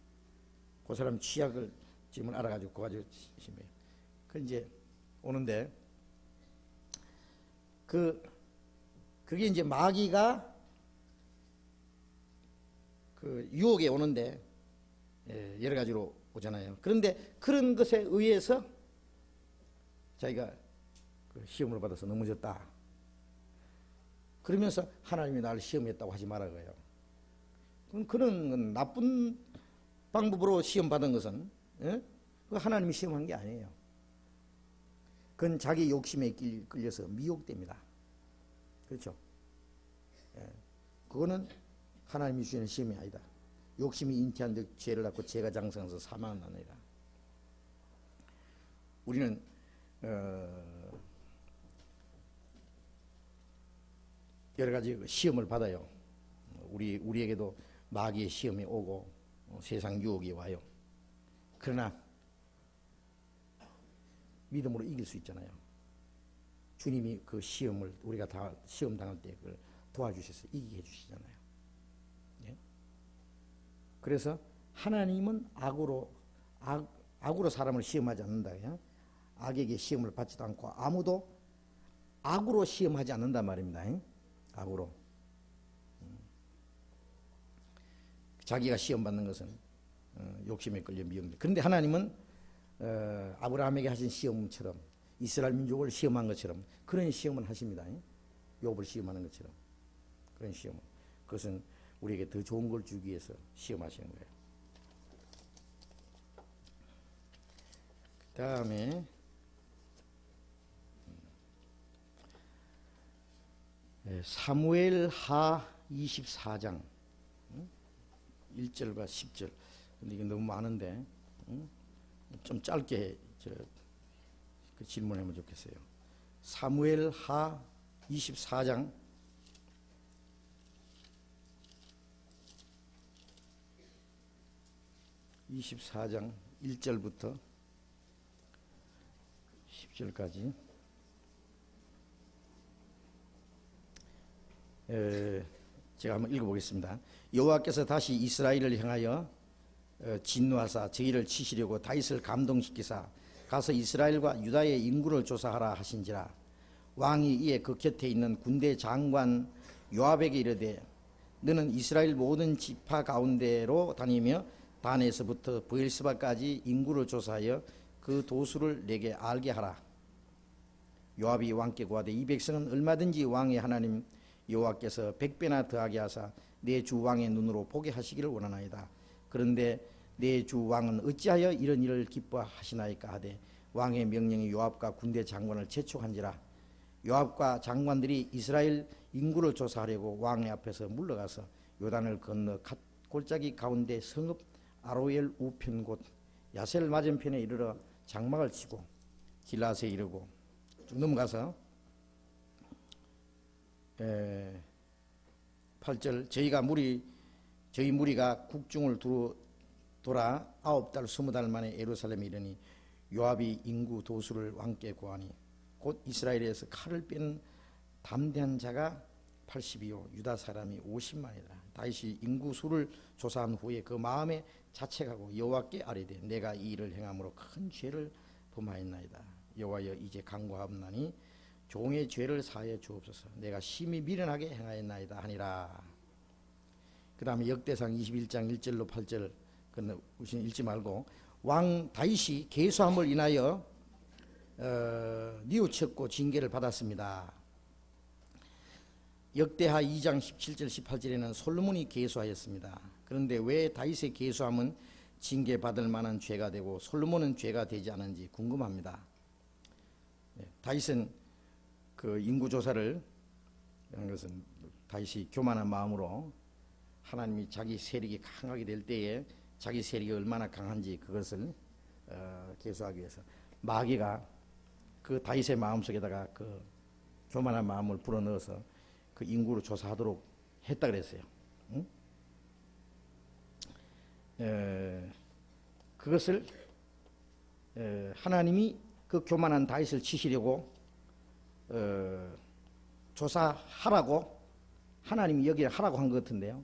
그 사람 취약을 지금은 알아가지고 그거 가지고 심해요. 그 이제 오는데 그게 이제 마귀가 그 유혹에 오는데 여러 가지로 오잖아요. 그런데 그런 것에 의해서 자기가 그 시험을 받아서 넘어졌다. 그러면서 하나님이 나를 시험했다고 하지 말아요. 그런 나쁜 방법으로 시험 받은 것은 하나님이 시험한 게 아니에요. 그건 자기 욕심에 끌려서 미혹됩니다. 그렇죠? 그거는 하나님이 주시는 시험이 아니다. 욕심이 잉태한 즉 죄를 낳고 죄가 장성해서 사망을 낳느니라. 우리는 여러 가지 시험을 받아요. 우리에게도 마귀의 시험이 오고 세상 유혹이 와요. 그러나 믿음으로 이길 수 있잖아요. 주님이 그 시험을 우리가 다 시험 당할 때 그걸 도와주셔서 이기게 해주시잖아요. 그래서 하나님은 악으로 사람을 시험하지 않는다. 악에게 시험을 받지도 않고 아무도 악으로 시험하지 않는단 말입니다. 악으로. 자기가 시험받는 것은 욕심에 끌려 미혹돼. 그런데 하나님은 아브라함에게 하신 시험처럼 이스라엘 민족을 시험한 것처럼 그런 시험을 하십니다. 욥을 시험하는 것처럼 그런 시험. 그것은 우리에게 더 좋은 걸 주기 위해서 시험하시는 거예요. 그 다음에 사무엘하 24장 1절과 10절. 근데 이게 너무 많은데 좀 짧게 그 질문하면 좋겠어요. 사무엘하 24장 1절부터 10절까지 제가 한번 읽어보겠습니다. 여호와께서 다시 이스라엘을 향하여 진노하사 저희를 치시려고 다윗을 감동시키사 가서 이스라엘과 유다의 인구를 조사하라 하신지라. 왕이 이에 그 곁에 있는 군대 장관 요압에게 이르되 너는 이스라엘 모든 지파 가운데로 다니며 단에서부터 브엘스바까지 인구를 조사하여 그 도수를 내게 알게 하라. 요압이 왕께 구하되 이 백성은 얼마든지 왕의 하나님 여호와께서 100배나 더하게 하사 내 주 왕의 눈으로 보게 하시기를 원하나이다. 그런데 내 주 왕은 어찌하여 이런 일을 기뻐하시나이까 하되 왕의 명령이 요압과 군대 장관을 재촉한지라. 요압과 장관들이 이스라엘 인구를 조사하려고 왕의 앞에서 물러가서 요단을 건너 갓 골짜기 가운데 성읍 아로엘 우편 곧 야셀 맞은편에 이르러 장막을 치고 길라스에 이르고 쭉 넘어가서 8절 저희 무리가 국중을 돌아 9달 20달 만에 예루살렘에 이르니 요압이 인구 도수를 왕께 구하니 곧 이스라엘에서 칼을 뺀 담대한 자가 80이요 유다 사람이 50만이라. 다윗이 인구 수를 조사한 후에 그 마음에 자책하고 여호와께 아뢰되 내가 이 일을 행함으로 큰 죄를 범하였나이다. 여호와여 이제 간구하옵나니 종의 죄를 사하여 주옵소서. 내가 심히 미련하게 행하였나이다 하니라. 그 다음에 역대상 21장 1절로 8절 우선 읽지 말고 왕 다윗이 계수함을 인하여 뉘우쳤고 징계를 받았습니다. 역대하 2장 17절 18절에는 솔로몬이 계수하였습니다. 그런데 왜 다윗의 계수함은 징계받을 만한 죄가 되고 솔로몬은 죄가 되지 않은지 궁금합니다. 다윗은 그 인구조사를 한 것은 다윗이 교만한 마음으로 하나님이 자기 세력이 강하게 될 때에 자기 세력이 얼마나 강한지 그것을 계수하기 위해서 마귀가 그 다윗의 마음속에다가 그 교만한 마음을 불어넣어서 그 인구를 조사하도록 했다 그랬어요. 응? 그것을 하나님이 그 교만한 다윗을 치시려고 조사하라고 하나님이 여기에 하라고 한 것 같은데요.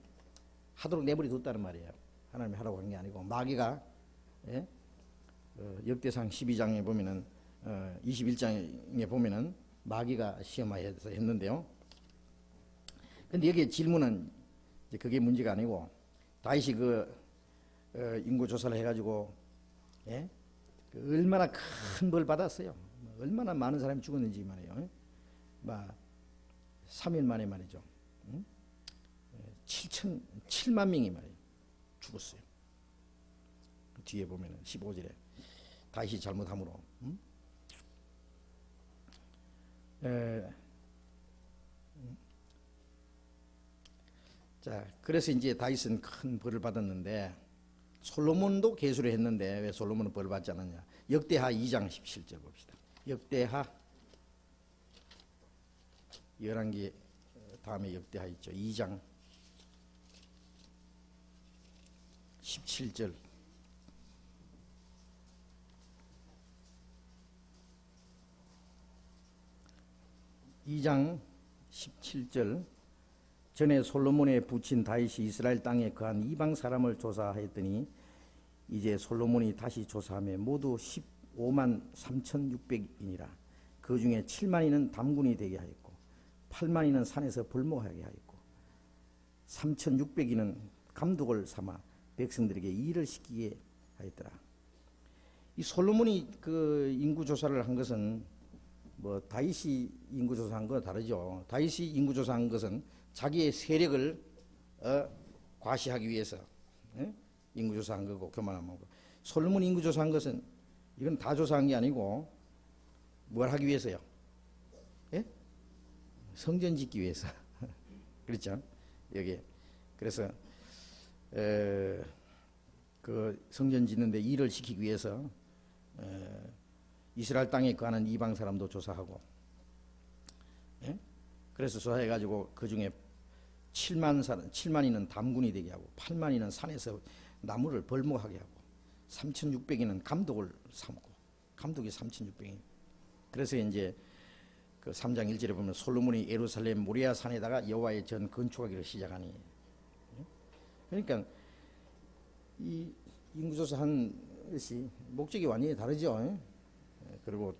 하도록 내버려 뒀다는 말이에요. 하나님이 하라고 한 게 아니고 마귀가 역대상 12장에 보면은 21장에 보면은 마귀가 시험하여서 했는데요. 근데 여기에 질문은 이제 그게 문제가 아니고 다윗이 그 인구 조사를 해가지고 그 얼마나 큰 벌 받았어요. 얼마나 많은 사람이 죽었는지 말이에요. 막 3일 만에 말이죠. 7만 명이 말이에요. 죽었어요. 그 뒤에 보면은 15절에 다윗이 잘못함으로. 자, 그래서 이제 다윗은 큰 벌을 받았는데 솔로몬도 계수를 했는데 왜 솔로몬은 벌을 받지 않았냐? 역대하 2장 17절 봅시다. 역대하 11개 다음에 역대하 있죠. 2장 17절. (2장 17절) 전에 솔로몬의 부친 다윗이 이스라엘 땅에 거한 이방 사람을 조사하였더니 이제 솔로몬이 다시 조사하며 모두 15만 3,600인이라. 그 중에 7만이는 담군이 되게 하였고 8만이는 산에서 벌목하게 하였고 3,600인은 감독을 삼아 백성들에게 일을 시키게 하였더라. 이 솔로몬이 그 인구 조사를 한 것은 뭐 다윗이 인구 조사한 거 다르죠. 다윗이 인구 조사한 것은 자기의 세력을 과시하기 위해서 인구 조사한 거고 교만한 거고, 솔로몬 인구 조사한 것은 이건 다 조사한 게 아니고 뭘 하기 위해서요? 성전 짓기 위해서. 그렇죠? 여기 그래서 그 성전 짓는데 일을 시키기 위해서 이스라엘 땅에 거하는 이방 사람도 조사하고, 그래서 조사해가지고 그 중에 7만이는 담군이 되게 하고 8만이는 산에서 나무를 벌목하게 하고 3,600인은 감독을 삼고, 감독이 3,600인. 그래서 이제 그 3장 1절에 보면 솔로몬이 예루살렘 모리아 산에다가 여호와의 전 건축하기를 시작하니, 그러니까 이 인구조사한 것이 목적이 완전히 다르죠. 그리고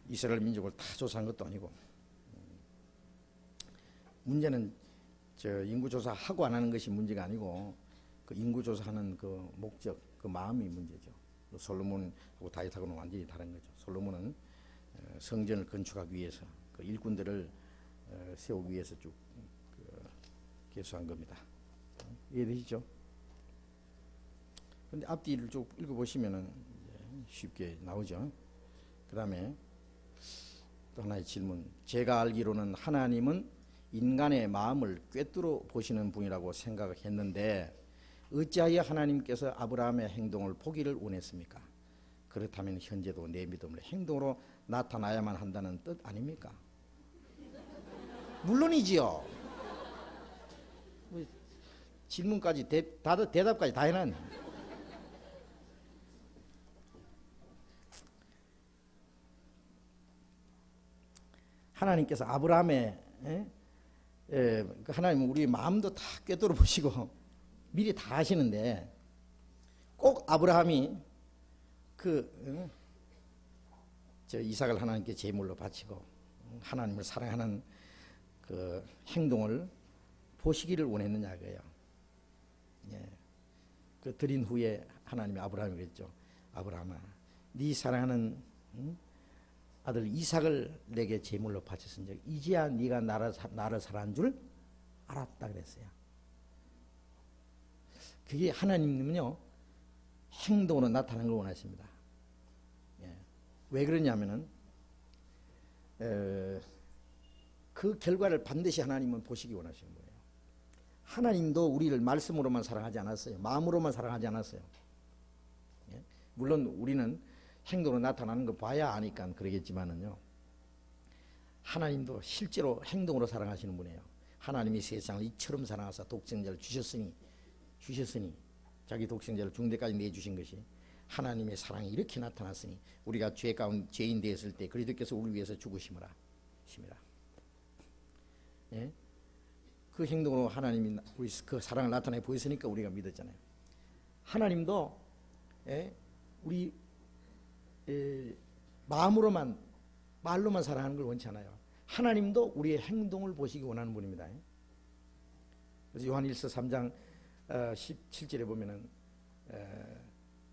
이스라엘 민족을 다 조사한 것도 아니고, 문제는 저 인구조사하고 안 하는 것이 문제가 아니고 그 인구조사하는 그 목적, 그 마음이 문제죠. 솔로몬하고 다윗하고는 완전히 다른 거죠. 솔로몬은 성전을 건축하기 위해서 그 일꾼들을 세우기 위해서 쭉 계수한 겁니다. 이해되시죠? 그런데 앞뒤를 쭉 읽어보시면은 쉽게 나오죠. 그 다음에 또 하나의 질문. 제가 알기로는 하나님은 인간의 마음을 꿰뚫어 보시는 분이라고 생각했는데 어찌하여 하나님께서 아브라함의 행동을 보기를 원했습니까? 그렇다면 현재도 내 믿음을 행동으로 나타나야만 한다는 뜻 아닙니까? 물론이지요. 질문까지 대답까지 다 해놨네. 하나님께서 아브라함의 하나님은 우리 마음도 다 꿰뚫어 보시고 미리 다 하시는데 꼭 아브라함이 저 이삭을 하나님께 제물로 바치고 하나님을 사랑하는 그 행동을 보시기를 원했느냐 그예요. 그 드린 후에 하나님이 아브라함이 그랬죠. 아브라함아, 네 사랑하는 아들 이삭을 내게 제물로 바쳤은즉 이제야 네가 나를 사랑한 줄 알았다 그랬어요. 그게 하나님은요 행동으로 나타나는 걸 원하십니다. 왜 그러냐면은 그 결과를 반드시 하나님은 보시기 원하시는 거예요. 하나님도 우리를 말씀으로만 사랑하지 않았어요. 마음으로만 사랑하지 않았어요. 물론 우리는 행동으로 나타나는 거 봐야 아니까 그러겠지만은요, 하나님도 실제로 행동으로 사랑하시는 분이에요. 하나님이 세상을 이처럼 사랑하사 독생자를 주셨으니 자기 독생자를 중대까지 내주신 것이 하나님의 사랑이 이렇게 나타났으니 우리가 죄 가운데 죄인 되었을 때 그리스도께서 우리 위해서 죽으심이라. 그 행동으로 하나님이 우리 그 사랑을 나타내 보였으니까 우리가 믿었잖아요. 하나님도 우리 마음으로만 말로만 사랑하는 걸 원치 않아요. 하나님도 우리의 행동을 보시기 원하는 분입니다. 그래서 요한일서 3장 17절에 보면은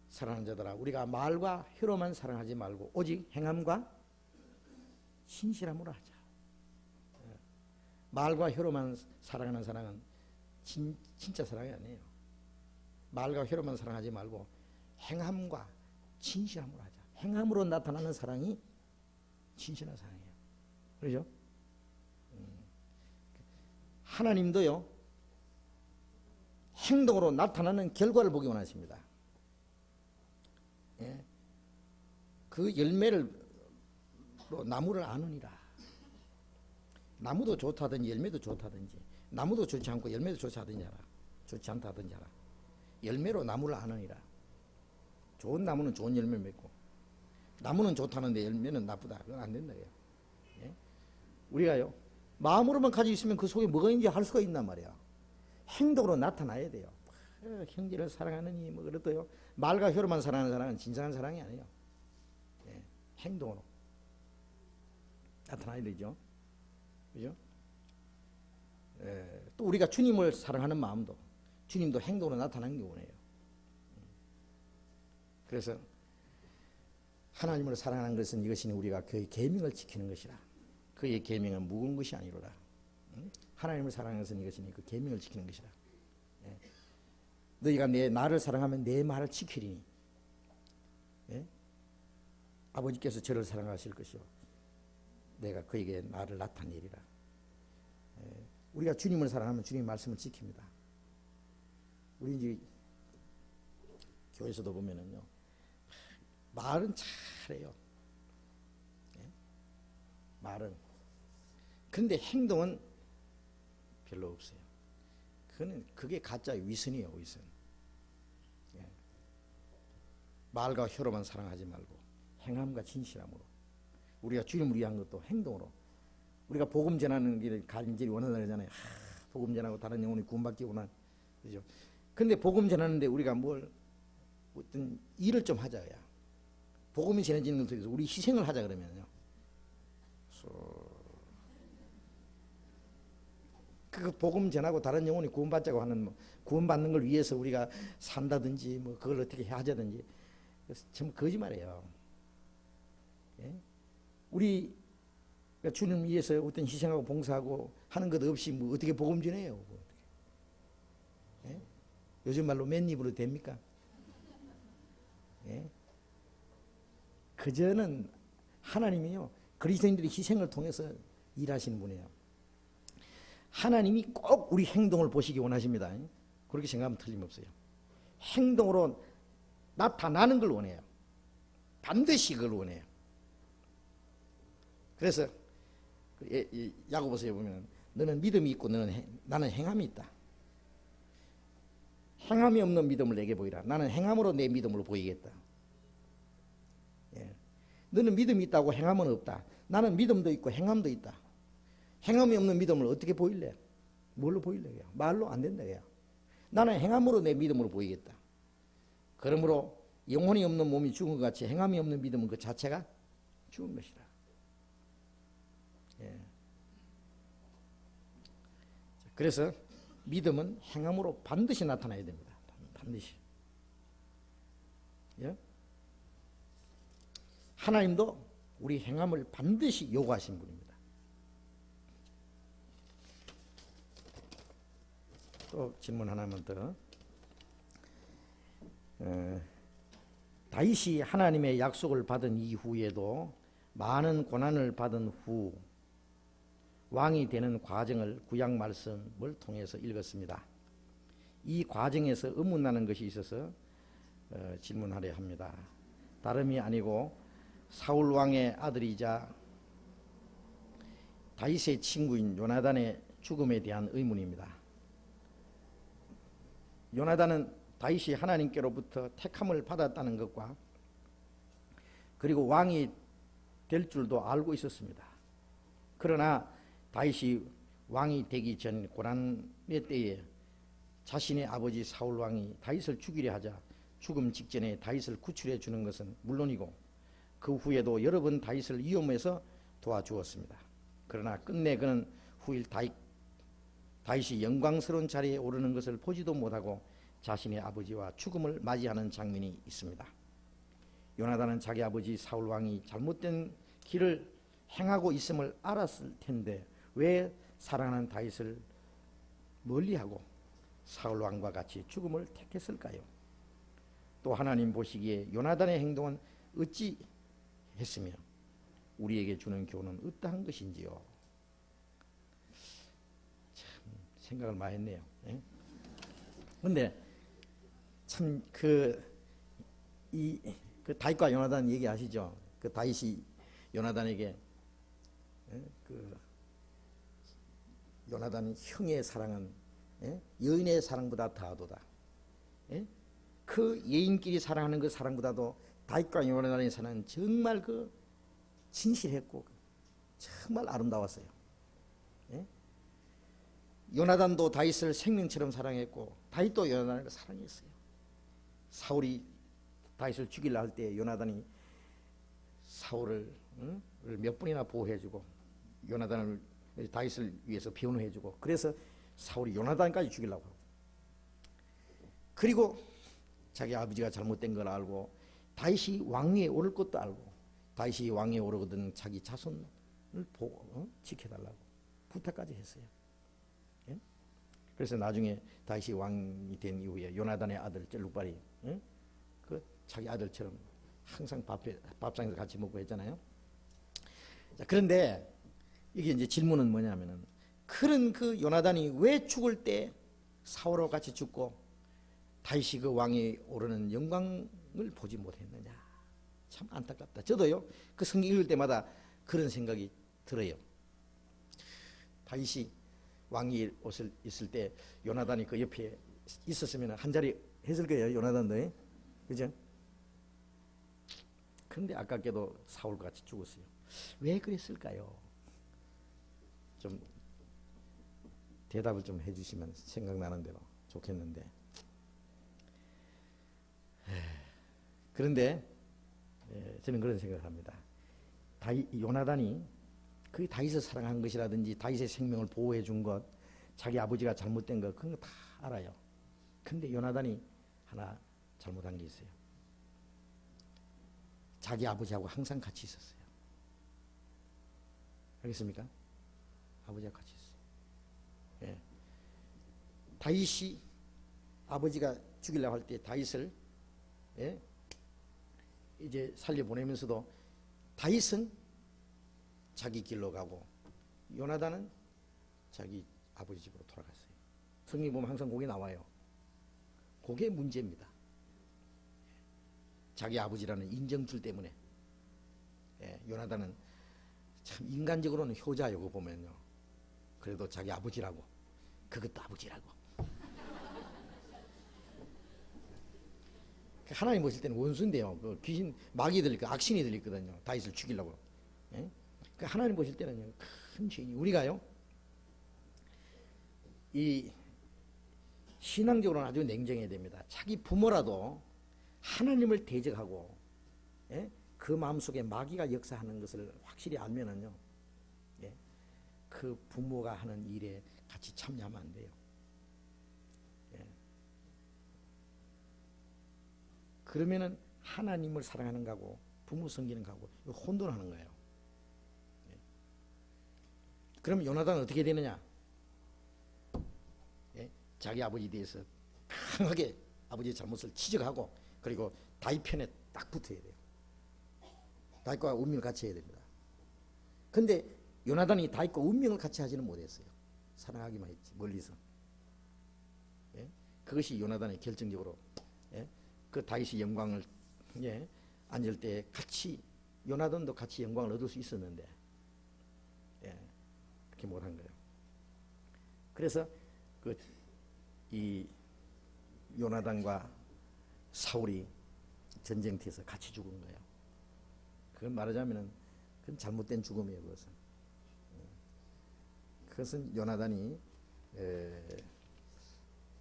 사랑하는 자들아 우리가 말과 혀로만 사랑하지 말고 오직 행함과 신실함으로 하자. 말과 혀로만 사랑하는 사랑은 진짜 사랑이 아니에요. 말과 혀로만 사랑하지 말고 행함과 진실함으로 하자. 행함으로 나타나는 사랑이 진실한 사랑이에요. 그렇죠? 하나님도요 행동으로 나타나는 결과를 보기 원하십니다. 그 열매를 나무를 아느니라. 나무도 좋다든지 열매도 좋다든지, 나무도 좋지 않고 열매도 좋지 않다 하든지 알아. 열매로 나무를 아느니라. 좋은 나무는 좋은 열매 맺고, 나무는 좋다는데 열매는 나쁘다. 그건 안 된다. 우리가요 마음으로만 가지고 있으면 그 속에 뭐가 있는지 할 수가 있단 말이야. 행동으로 나타나야 돼요. 형제를 사랑하느니 뭐 그래도요 말과 혀로만 사랑하는 사랑은 진정한 사랑이 아니에요. 행동으로 나타나야 되죠. 그죠? 또 우리가 주님을 사랑하는 마음도 주님도 행동으로 나타나는 게 원해요. 그래서 하나님을 사랑하는 것은 이것이니 우리가 그의 계명을 지키는 것이라. 그의 계명은 무거운 것이 아니로라. 하나님을 사랑하는 것은 이것이니 그 계명을 지키는 것이라. 너희가 나를 사랑하면 내 말을 지키리니 아버지께서 저를 사랑하실 것이요 내가 그에게 나를 나타내리라. 우리가 주님을 사랑하면 주님의 말씀을 지킵니다. 우리 이제 교회에서도 보면은요 말은 잘해요. 말은. 근데 행동은 별로 없어요. 그게 가짜 위선이에요. 위선. 말과 혀로만 사랑하지 말고 행함과 진실함으로 우리가 주님을 위한 것도 행동으로 우리가 복음 전하는 길을 간절히 원한다 그러잖아요. 복음 전하고 다른 영혼이 구원받기 원한, 그죠? 근데 복음 전하는데 우리가 뭘 어떤 일을 좀 하자야. 복음이 전해지는 것 속에서 우리 희생을 하자 그러면요. 그 복음 전하고 다른 영혼이 구원받자고 하는 구원받는 걸 위해서 우리가 산다든지 뭐 그걸 어떻게 하자든지 참 거짓말이에요. 예? 우리 주님 위해서 어떤 희생하고 봉사하고 하는 것 없이 뭐 어떻게 복음 전해요? 예? 요즘 말로 맨입으로 됩니까? 예? 그저는 하나님이요 그리스도인들의 희생을 통해서 일하시는 분이에요. 하나님이 꼭 우리 행동을 보시기 원하십니다. 그렇게 생각하면 틀림없어요. 행동으로 나타나는 걸 원해요. 반드시 그걸 원해요. 그래서 야고보서에 보면 너는 믿음이 있고 나는 행함이 있다. 행함이 없는 믿음을 내게 보이라. 나는 행함으로 내 믿음을 보이겠다. 예. 너는 믿음이 있다고 행함은 없다. 나는 믿음도 있고 행함도 있다. 행함이 없는 믿음을 어떻게 보일래? 뭘로 보일래? 말로 안 된다. 나는 행함으로 내 믿음으로 보이겠다. 그러므로 영혼이 없는 몸이 죽은 것 같이 행함이 없는 믿음은 그 자체가 죽은 것이다. 예. 그래서 믿음은 행함으로 반드시 나타나야 됩니다. 반드시. 예? 하나님도 우리 행함을 반드시 요구하신 분입니다. 또 질문 하나만 더. 다윗이 하나님의 약속을 받은 이후에도 많은 고난을 받은 후 왕이 되는 과정을 구약 말씀을 통해서 읽었습니다. 이 과정에서 의문나는 것이 있어서 질문하려 합니다. 다름이 아니고 사울 왕의 아들이자 다윗의 친구인 요나단의 죽음에 대한 의문입니다. 요나단은 다윗이 하나님께로부터 택함을 받았다는 것과 그리고 왕이 될 줄도 알고 있었습니다. 그러나 다윗이 왕이 되기 전 고난의 때에 자신의 아버지 사울 왕이 다윗을 죽이려 하자 죽음 직전에 다윗을 구출해 주는 것은 물론이고 그 후에도 여러 번 다윗을 위험해서 도와주었습니다. 그러나 끝내 그는 후일 다윗이 영광스러운 자리에 오르는 것을 보지도 못하고 자신의 아버지와 죽음을 맞이하는 장면이 있습니다. 요나단은 자기 아버지 사울 왕이 잘못된 길을 행하고 있음을 알았을 텐데 왜 사랑하는 다윗을 멀리하고 사울 왕과 같이 죽음을 택했을까요? 또 하나님 보시기에 요나단의 행동은 어찌 했으며 우리에게 주는 교훈은 어떠한 것인지요? 참 생각을 많이 했네요. 그런데 참 그 다윗과 요나단 얘기 아시죠? 그 다윗이 요나단에게 그 요나단이 형의 사랑은 여인의 사랑보다 더하도다. 그 예인끼리 사랑하는 그 사랑보다도 다윗과 요나단의 사랑은 정말 그 진실했고 정말 아름다웠어요. 요나단도 다윗을 생명처럼 사랑했고 다윗도 요나단을 사랑했어요. 사울이 다윗을 죽이려 할 때 요나단이 사울을 몇 번이나 보호해주고 요나단을 다윗을 위해서 변호해주고 그래서 사울이 요나단까지 죽이려고 하고 그리고 자기 아버지가 잘못된 걸 알고 다윗이 왕위에 오를 것도 알고 다윗이 왕위에 오르거든 자기 자손을 보고 지켜달라고 부탁까지 했어요. 그래서 나중에 다윗이 왕이 된 이후에 요나단의 아들 젤룩발이 그 자기 아들처럼 항상 밥상에서 같이 먹고 했잖아요. 자, 그런데 이게 이제 질문은 뭐냐면은 그런 그 요나단이 왜 죽을 때 사울과 같이 죽고 다윗이 그 왕이 오르는 영광을 보지 못했느냐. 참 안타깝다. 저도요 그 성경 읽을 때마다 그런 생각이 들어요. 다윗이 왕이 있을 때 요나단이 그 옆에 있었으면 한 자리 했을 거예요. 요나단도. 그죠? 그런데 아깝게도 사울과 같이 죽었어요. 왜 그랬을까요? 좀 대답을 좀 해주시면 생각나는 대로 좋겠는데. 그런데 저는 그런 생각을 합니다. 요나단이 그 다윗을 사랑한 것이라든지 다윗의 생명을 보호해 준 것, 자기 아버지가 잘못된 것, 그런 거 다 알아요. 근데 요나단이 하나 잘못한 게 있어요. 자기 아버지하고 항상 같이 있었어요. 알겠습니까? 아버지와 같이 있어요. 예. 다윗이 아버지가 죽이려고 할 때 다윗을 이제 살려보내면서도 다윗은 자기 길로 가고 요나단은 자기 아버지 집으로 돌아갔어요. 성경 보면 항상 그게 나와요. 그게 문제입니다. 자기 아버지라는 인정줄 때문에. 요나단은 참 인간적으로는 효자요. 그거 보면요. 그래도 자기 아버지라고, 그것도 아버지라고. 하나님 보실 때는 원수인데요. 그 귀신, 마귀들, 그 악신이들 있거든요. 다윗을 죽이려고. 그 하나님 보실 때는 큰 죄인이. 우리가요, 이 신앙적으로는 아주 냉정해야 됩니다. 자기 부모라도 하나님을 대적하고 그 마음속에 마귀가 역사하는 것을 확실히 알면은요, 그 부모가 하는 일에 같이 참여하면 안 돼요. 그러면은 하나님을 사랑하는 거하고 부모 섬기는 거하고 혼돈하는 거예요. 그럼 요나단은 어떻게 되느냐? 자기 아버지에 대해서 강하게 아버지의 잘못을 지적하고, 그리고 다윗 편에 딱 붙어야 돼요. 다윗과 운명을 같이 해야 됩니다. 근데 요나단이 다윗과 운명을 같이 하지는 못했어요. 사랑하기만 했지, 멀리서. 그것이 요나단의 결정적으로 그 다윗의 영광을 앉을 때 같이, 요나단도 같이 영광을 얻을 수 있었는데 그렇게 못한 거예요. 그래서 이 요나단과 사울이 전쟁터에서 같이 죽은 거예요. 그건 말하자면은 그건 잘못된 죽음이에요. 그것은 요나단이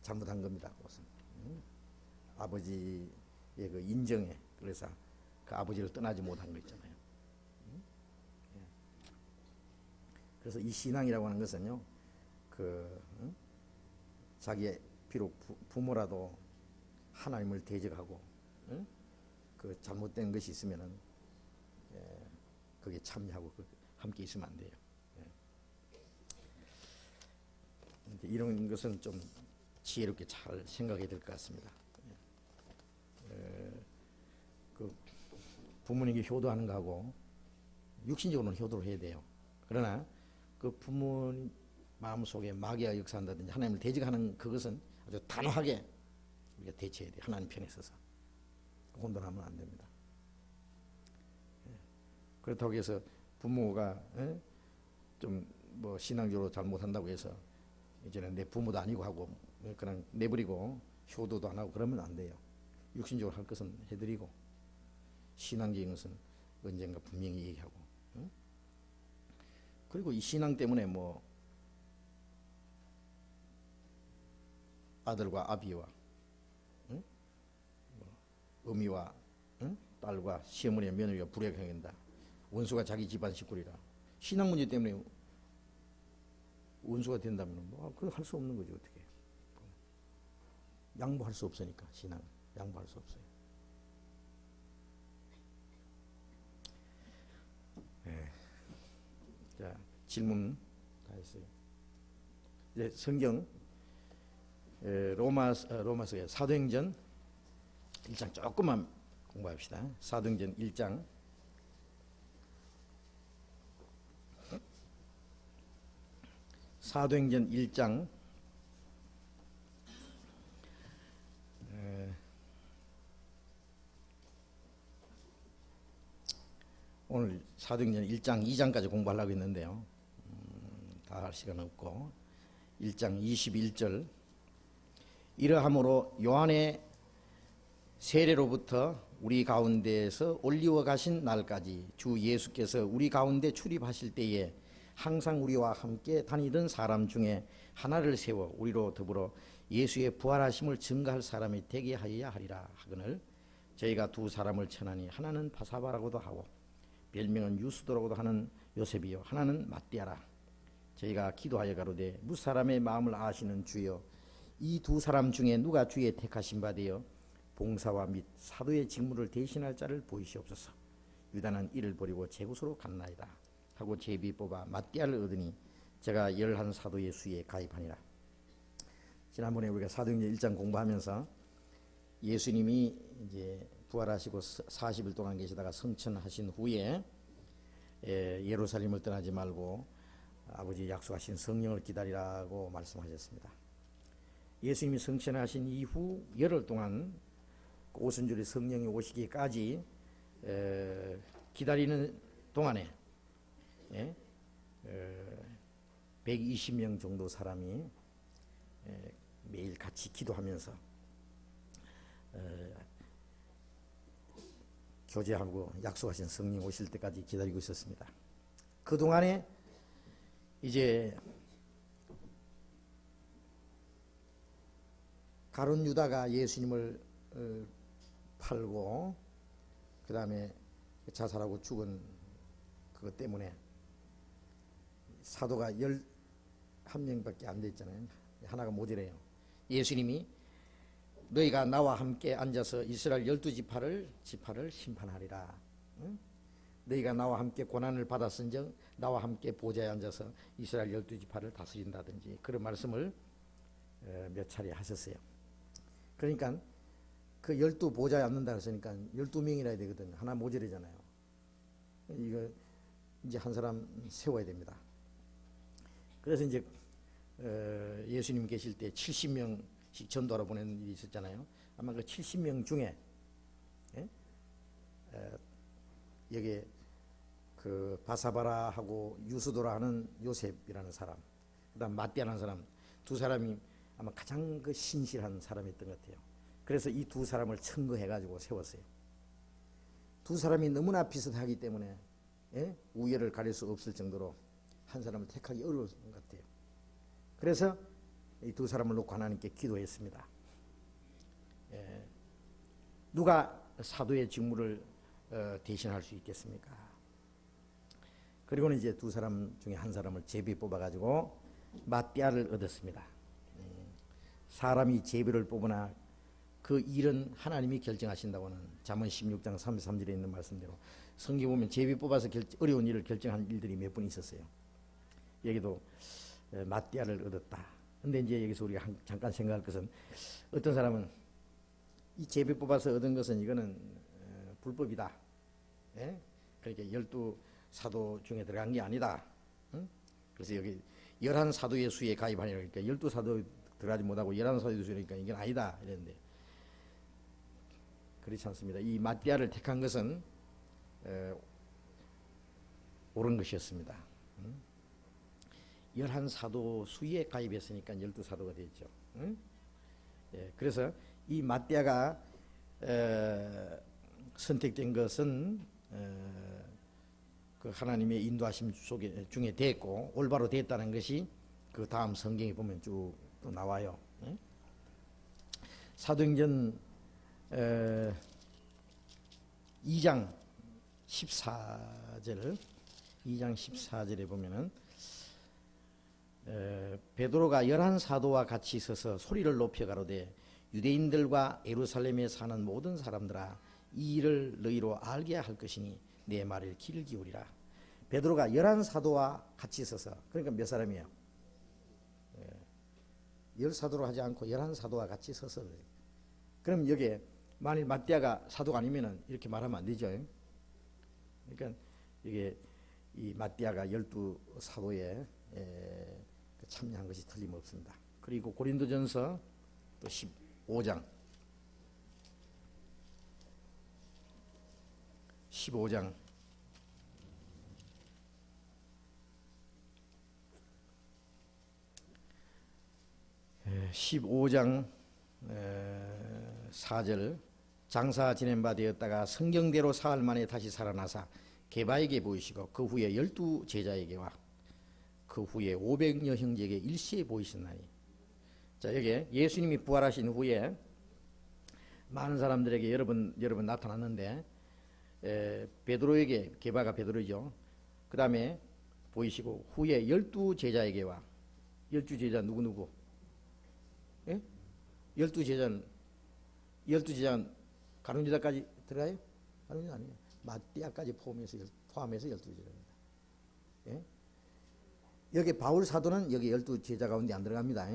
잘못한 겁니다. 그것은 아버지의 그 인정에, 그래서 그 아버지를 떠나지 못한 거 있잖아요. 그래서 이 신앙이라고 하는 것은요, 자기의 비록 부모라도 하나님을 대적하고 그 잘못된 것이 있으면은 거기에 참여하고 함께 있으면 안 돼요. 이런 것은 좀 지혜롭게 잘 생각해야 될 것 같습니다. 그 부모님께 효도하는 거하고 육신적으로는 효도를 해야 돼요. 그러나 그 부모님 마음속에 마귀가 역사한다든지 하나님을 대적하는 그것은 아주 단호하게 우리가 대처해야 돼요. 하나님 편에 서서. 혼돈하면 안 됩니다. 그렇다고 해서 부모가 좀 뭐 신앙적으로 잘못한다고 해서 이제는 내 부모도 아니고 하고 그냥 내버리고 효도도 안 하고 그러면 안 돼요. 육신적으로 할 것은 해드리고, 신앙적인 것은 언젠가 분명히 얘기하고. 그리고 이 신앙 때문에 뭐 아들과 아비와 어미와 딸과 시어머니와 며느리가 불행하겠다. 원수가 자기 집안 식구리라. 신앙 문제 때문에 원수가 된다면 뭐 그거 할 수 없는 거죠. 어떻게 양보할 수 없으니까. 신앙 양보할 수 없어요. 자, 질문 다 했어요. 이제 성경 로마서의 사도행전 1장 조금만 공부합시다. 사도행전 1장 사도행전 1장 오늘 사도행전 1장 2장까지 공부하려고 했는데요. 다 할 시간 없고 1장 21절 이러함으로 요한의 세례로부터 우리 가운데에서 올리워 가신 날까지 주 예수께서 우리 가운데 출입하실 때에 항상 우리와 함께 다니던 사람 중에 하나를 세워 우리로 더불어 예수의 부활하심을 증거할 사람이 되게 하여야 하리라 하거늘 저희가 두 사람을 천하니 하나는 바사바라고도 하고 별명은 유스도라고도 하는 요셉이요 하나는 matti아라. 저희가 기도하여 가로되 무사람의 마음을 아시는 주여 이 두 사람 중에 누가 주의 택하신 바 되어 봉사와 및 사도의 직무를 대신할 자를 보이시옵소서. 유다는 이를 버리고 제구소로 갔나이다 하고 제비 뽑아 matti아를 얻으니 제가 11 사도의 수에 가입하니라. 지난번에 우리가 사도행전 1장 공부하면서 예수님이 이제 부활하시고 40일 동안 계시다가 성천하신 후에 예루살렘을 떠나지 말고 아버지 약속하신 성령을 기다리라고 말씀하셨습니다. 예수님이 성천하신 이후 열흘 동안 오순절에 성령이 오시기까지 기다리는 동안에 120명 정도 사람이 매일 같이 기도하면서 교제하고 약속하신 성령 오실 때까지 기다리고 있었습니다. 그 동안에 이제 가룟 유다가 예수님을 팔고 그 다음에 자살하고 죽은 그것 때문에 사도가 11명밖에 안 됐잖아요. 하나가 모자래요. 예수님이 너희가 나와 함께 앉아서 이스라엘 12지파를 심판하리라. 응? 너희가 나와 함께 고난을 받았은즉 나와 함께 보좌에 앉아서 이스라엘 12지파를 다스린다든지 그런 말씀을 몇 차례 하셨어요. 그러니까 그 12보좌에 앉는다 했으니까 12명이나 되거든요. 하나 모자르잖아요. 이거 이제 한 사람 세워야 됩니다. 그래서 이제 예수님 계실 때 70명씩 전도하러 보내는 일이 있었잖아요. 아마 그 70명 중에 여기에 그 바사바라하고 유스도라 하는 요셉이라는 사람, 그다음 matti아라는 사람, 두 사람이 아마 가장 그 신실한 사람이었던 것 같아요. 그래서 이 두 사람을 청거해가지고 세웠어요. 두 사람이 너무나 비슷하기 때문에 우열을 가릴 수 없을 정도로 한 사람을 택하기 어려운 것 같아요. 그래서 이 두 사람을 놓고 하나님께 기도했습니다. 누가 사도의 직무를 대신할 수 있겠습니까? 그리고는 이제 두 사람 중에 한 사람을 제비 뽑아가지고 matti아를 얻었습니다. 사람이 제비를 뽑으나 그 일은 하나님이 결정하신다고는 잠언 16장 33절에 있는 말씀대로 성경 보면 제비 뽑아서 어려운 일을 결정한 일들이 몇 번 있었어요. 여기도 matti아를 얻었다. 근데 이제 여기서 우리가 잠깐 생각할 것은 어떤 사람은 이 제비 뽑아서 얻은 것은 이거는 불법이다. 그러니까 12사도 중에 들어간 게 아니다. 그래서 여기 11사도의 수에 가입하니까 그러니까 12사도 들어가지 못하고 11사도의 수니까 이건 아니다 이랬는데 그렇지 않습니다. 이 matti아를 택한 것은 옳은 것이었습니다. 11사도 수에 가입했으니까 12사도가 됐죠. 그래서 이 matti아가 선택된 것은 그 하나님의 인도하심 중에 됐고 올바로 됐다는 것이 그 다음 성경에 보면 쭉 또 나와요. 사도행전 2장 14절에 보면은 베드로가 11사도와 같이 서서 소리를 높여 가로되 유대인들과 예루살렘에 사는 모든 사람들아 이 일을 너희로 알게 할 것이니 내 말을 귀를 기울이라. 베드로가 11사도와 같이 서서 그러니까 몇 사람이에요? 10사도로 하지 않고 11사도와 같이 서서 그래요. 그럼 여기에 만일 matti아가 사도가 아니면은 이렇게 말하면 안 되죠. 그러니까 이게 이 matti아가 12사도에 참여한 것이 틀림없습니다. 그리고 고린도전서 또 15장 15장 4절 장사 지낸 바 되었다가 성경대로 사흘 만에 다시 살아나사 게바에게 보이시고 그 후에 12 제자에게와 그 후에 500여 형제에게 일시에 보이셨나니. 자, 여기 예수님이 부활하신 후에 많은 사람들에게 여러 번 나타났는데, 베드로에게, 게바가 베드로죠. 그 다음에 보이시고, 후에 12제자에게와, 12제자 누구? 예? 12제자는 가룟 유다까지 들어가요? 가룟 유다 아니에요. 마띠아까지 포함해서 12제자입니다. 예? 여기 바울 사도는 여기 12제자 가운데 안 들어갑니다.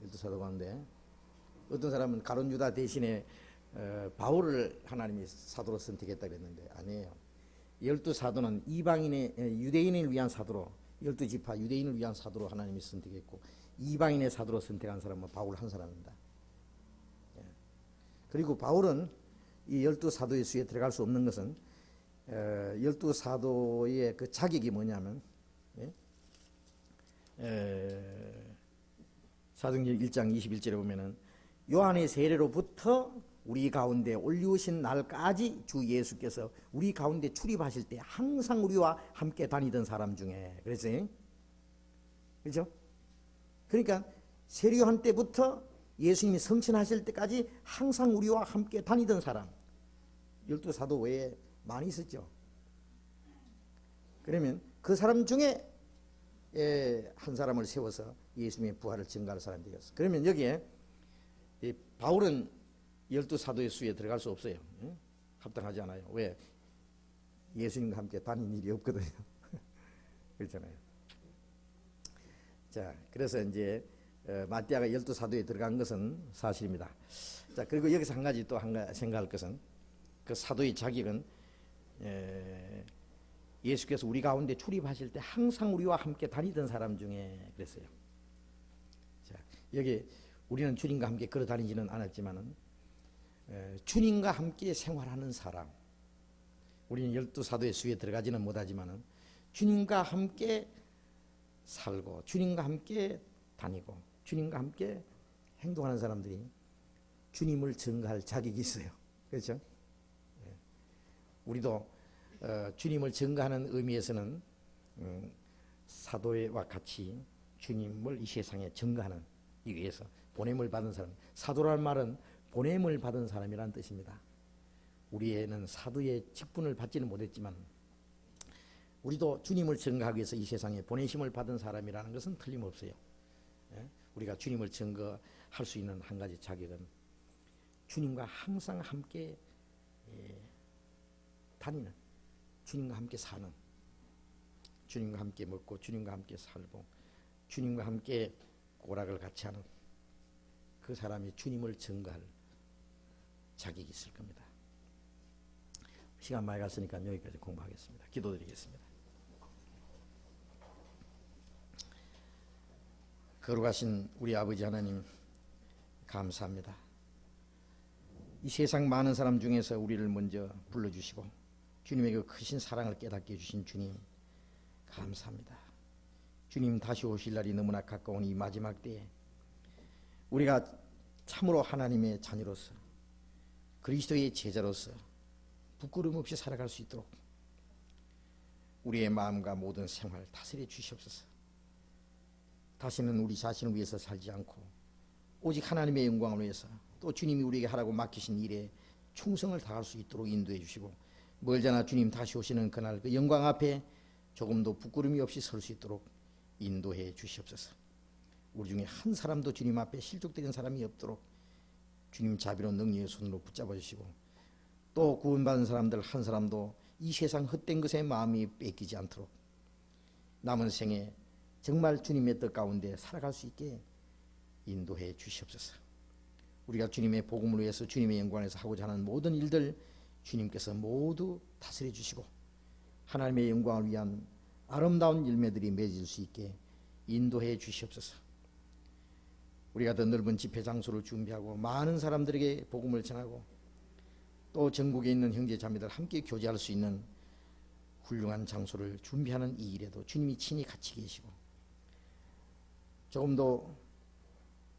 12사도 가운데. 어떤 사람은 가룟 유다 대신에 바울을 하나님이 사도로 선택했다 그랬는데 아니에요. 12사도는 이방인의 유대인을 위한 사도로, 12지파 유대인을 위한 사도로 하나님이 선택했고, 이방인의 사도로 선택한 사람은 바울 한 사람입니다. 예. 그리고 바울은 이 12사도의 수에 들어갈 수 없는 것은 12사도의 그 자격이 뭐냐면, 예? 사도행전 1장 21절에 보면은 요한의 세례로부터 우리 가운데 올리우신 날까지 주 예수께서 우리 가운데 출입하실 때 항상 우리와 함께 다니던 사람 중에, 그랬어요. 그렇죠? 그러니까 세례 요한 때부터 예수님이 성천하실 때까지 항상 우리와 함께 다니던 사람, 12사도 외에 많이 있었죠. 그러면 그 사람 중에 한 사람을 세워서 예수님의 부활을 증거할 사람이 되었어. 그러면 여기에 바울은 12사도의 수에 들어갈 수 없어요. 합당하지 않아요. 왜? 예수님과 함께 다닌 일이 없거든요. 그렇잖아요. 자, 그래서 이제 마띠아가 12사도에 들어간 것은 사실입니다. 자, 그리고 여기서 한 가지 또 생각할 것은, 그 사도의 자격은 예수께서 우리 가운데 출입하실 때 항상 우리와 함께 다니던 사람 중에 그랬어요. 자, 여기 우리는 주님과 함께 걸어 다니지는 않았지만은 주님과 함께 생활하는 사람, 우리는 12사도의 수에 들어가지는 못하지만은 주님과 함께 살고 주님과 함께 다니고 주님과 함께 행동하는 사람들이 주님을 증거할 자격이 있어요. 그렇죠? 우리도 주님을 증거하는 의미에서는 사도와 같이 주님을 이 세상에 증거하는 이 위해서 보냄을 받은 사람, 사도라는 말은 보냄을 받은 사람이라는 뜻입니다. 우리는 사도의 직분을 받지는 못했지만 우리도 주님을 증거하기 위해서 이 세상에 보내심을 받은 사람이라는 것은 틀림없어요. 우리가 주님을 증거할 수 있는 한 가지 자격은 주님과 항상 함께 다니는, 주님과 함께 사는, 주님과 함께 먹고 주님과 함께 살고 주님과 함께 고락을 같이 하는 그 사람이 주님을 증거할 자격이 있을 겁니다. 시간 많이 갔으니까 여기까지 공부하겠습니다. 기도드리겠습니다. 거룩하신 우리 아버지 하나님, 감사합니다. 이 세상 많은 사람 중에서 우리를 먼저 불러주시고 주님의 그 크신 사랑을 깨닫게 해주신 주님, 감사합니다. 주님 다시 오실 날이 너무나 가까운 이 마지막 때에 우리가 참으로 하나님의 자녀로서 그리스도의 제자로서 부끄러움 없이 살아갈 수 있도록 우리의 마음과 모든 생활 다스려 주시옵소서. 다시는 우리 자신을 위해서 살지 않고 오직 하나님의 영광을 위해서 또 주님이 우리에게 하라고 맡기신 일에 충성을 다할 수 있도록 인도해 주시고, 멀잖아 주님 다시 오시는 그날 그 영광 앞에 조금도 부끄러움이 없이 설 수 있도록 인도해 주시옵소서. 우리 중에 한 사람도 주님 앞에 실족되는 사람이 없도록 주님 자비로운 능력의 손으로 붙잡아 주시고, 또 구원받은 사람들 한 사람도 이 세상 헛된 것에 마음이 뺏기지 않도록 남은 생에 정말 주님의 뜻 가운데 살아갈 수 있게 인도해 주시옵소서. 우리가 주님의 복음을 위해서 주님의 영광에서 하고자 하는 모든 일들 주님께서 모두 다스려 주시고 하나님의 영광을 위한 아름다운 열매들이 맺을 수 있게 인도해 주시옵소서. 우리가 더 넓은 집회 장소를 준비하고 많은 사람들에게 복음을 전하고 또 전국에 있는 형제 자매들 함께 교제할 수 있는 훌륭한 장소를 준비하는 이 일에도 주님이 친히 같이 계시고 조금도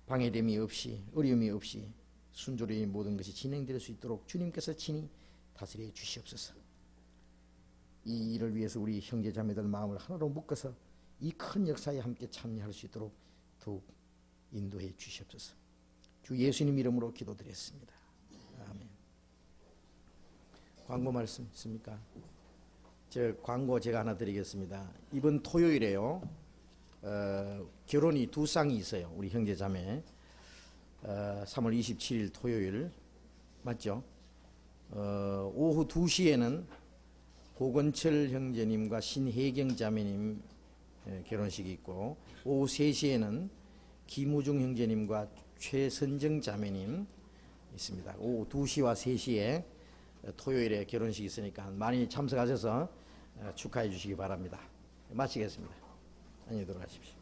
방해됨이 없이 어려움이 없이 순조로이 모든 것이 진행될 수 있도록 주님께서 친히 다스려 주시옵소서. 이 일을 위해서 우리 형제 자매들 마음을 하나로 묶어서 이 큰 역사에 함께 참여할 수 있도록 더욱 인도해 주시옵소서. 주 예수님 이름으로 기도드렸습니다. 아멘. 광고 말씀 있습니까? 광고 제가 하나 드리겠습니다. 이번 토요일에요. 결혼이 두 쌍이 있어요. 우리 형제 자매. 3월 27일 토요일 맞죠? 오후 2시에는 고건철 형제님과 신혜경 자매님 결혼식이 있고, 오후 3시에는 김우중 형제님과 최선정 자매님 있습니다. 오후 2시와 3시에 토요일에 결혼식이 있으니까 많이 참석하셔서 축하해 주시기 바랍니다. 마치겠습니다. 안녕히 들어가십시오.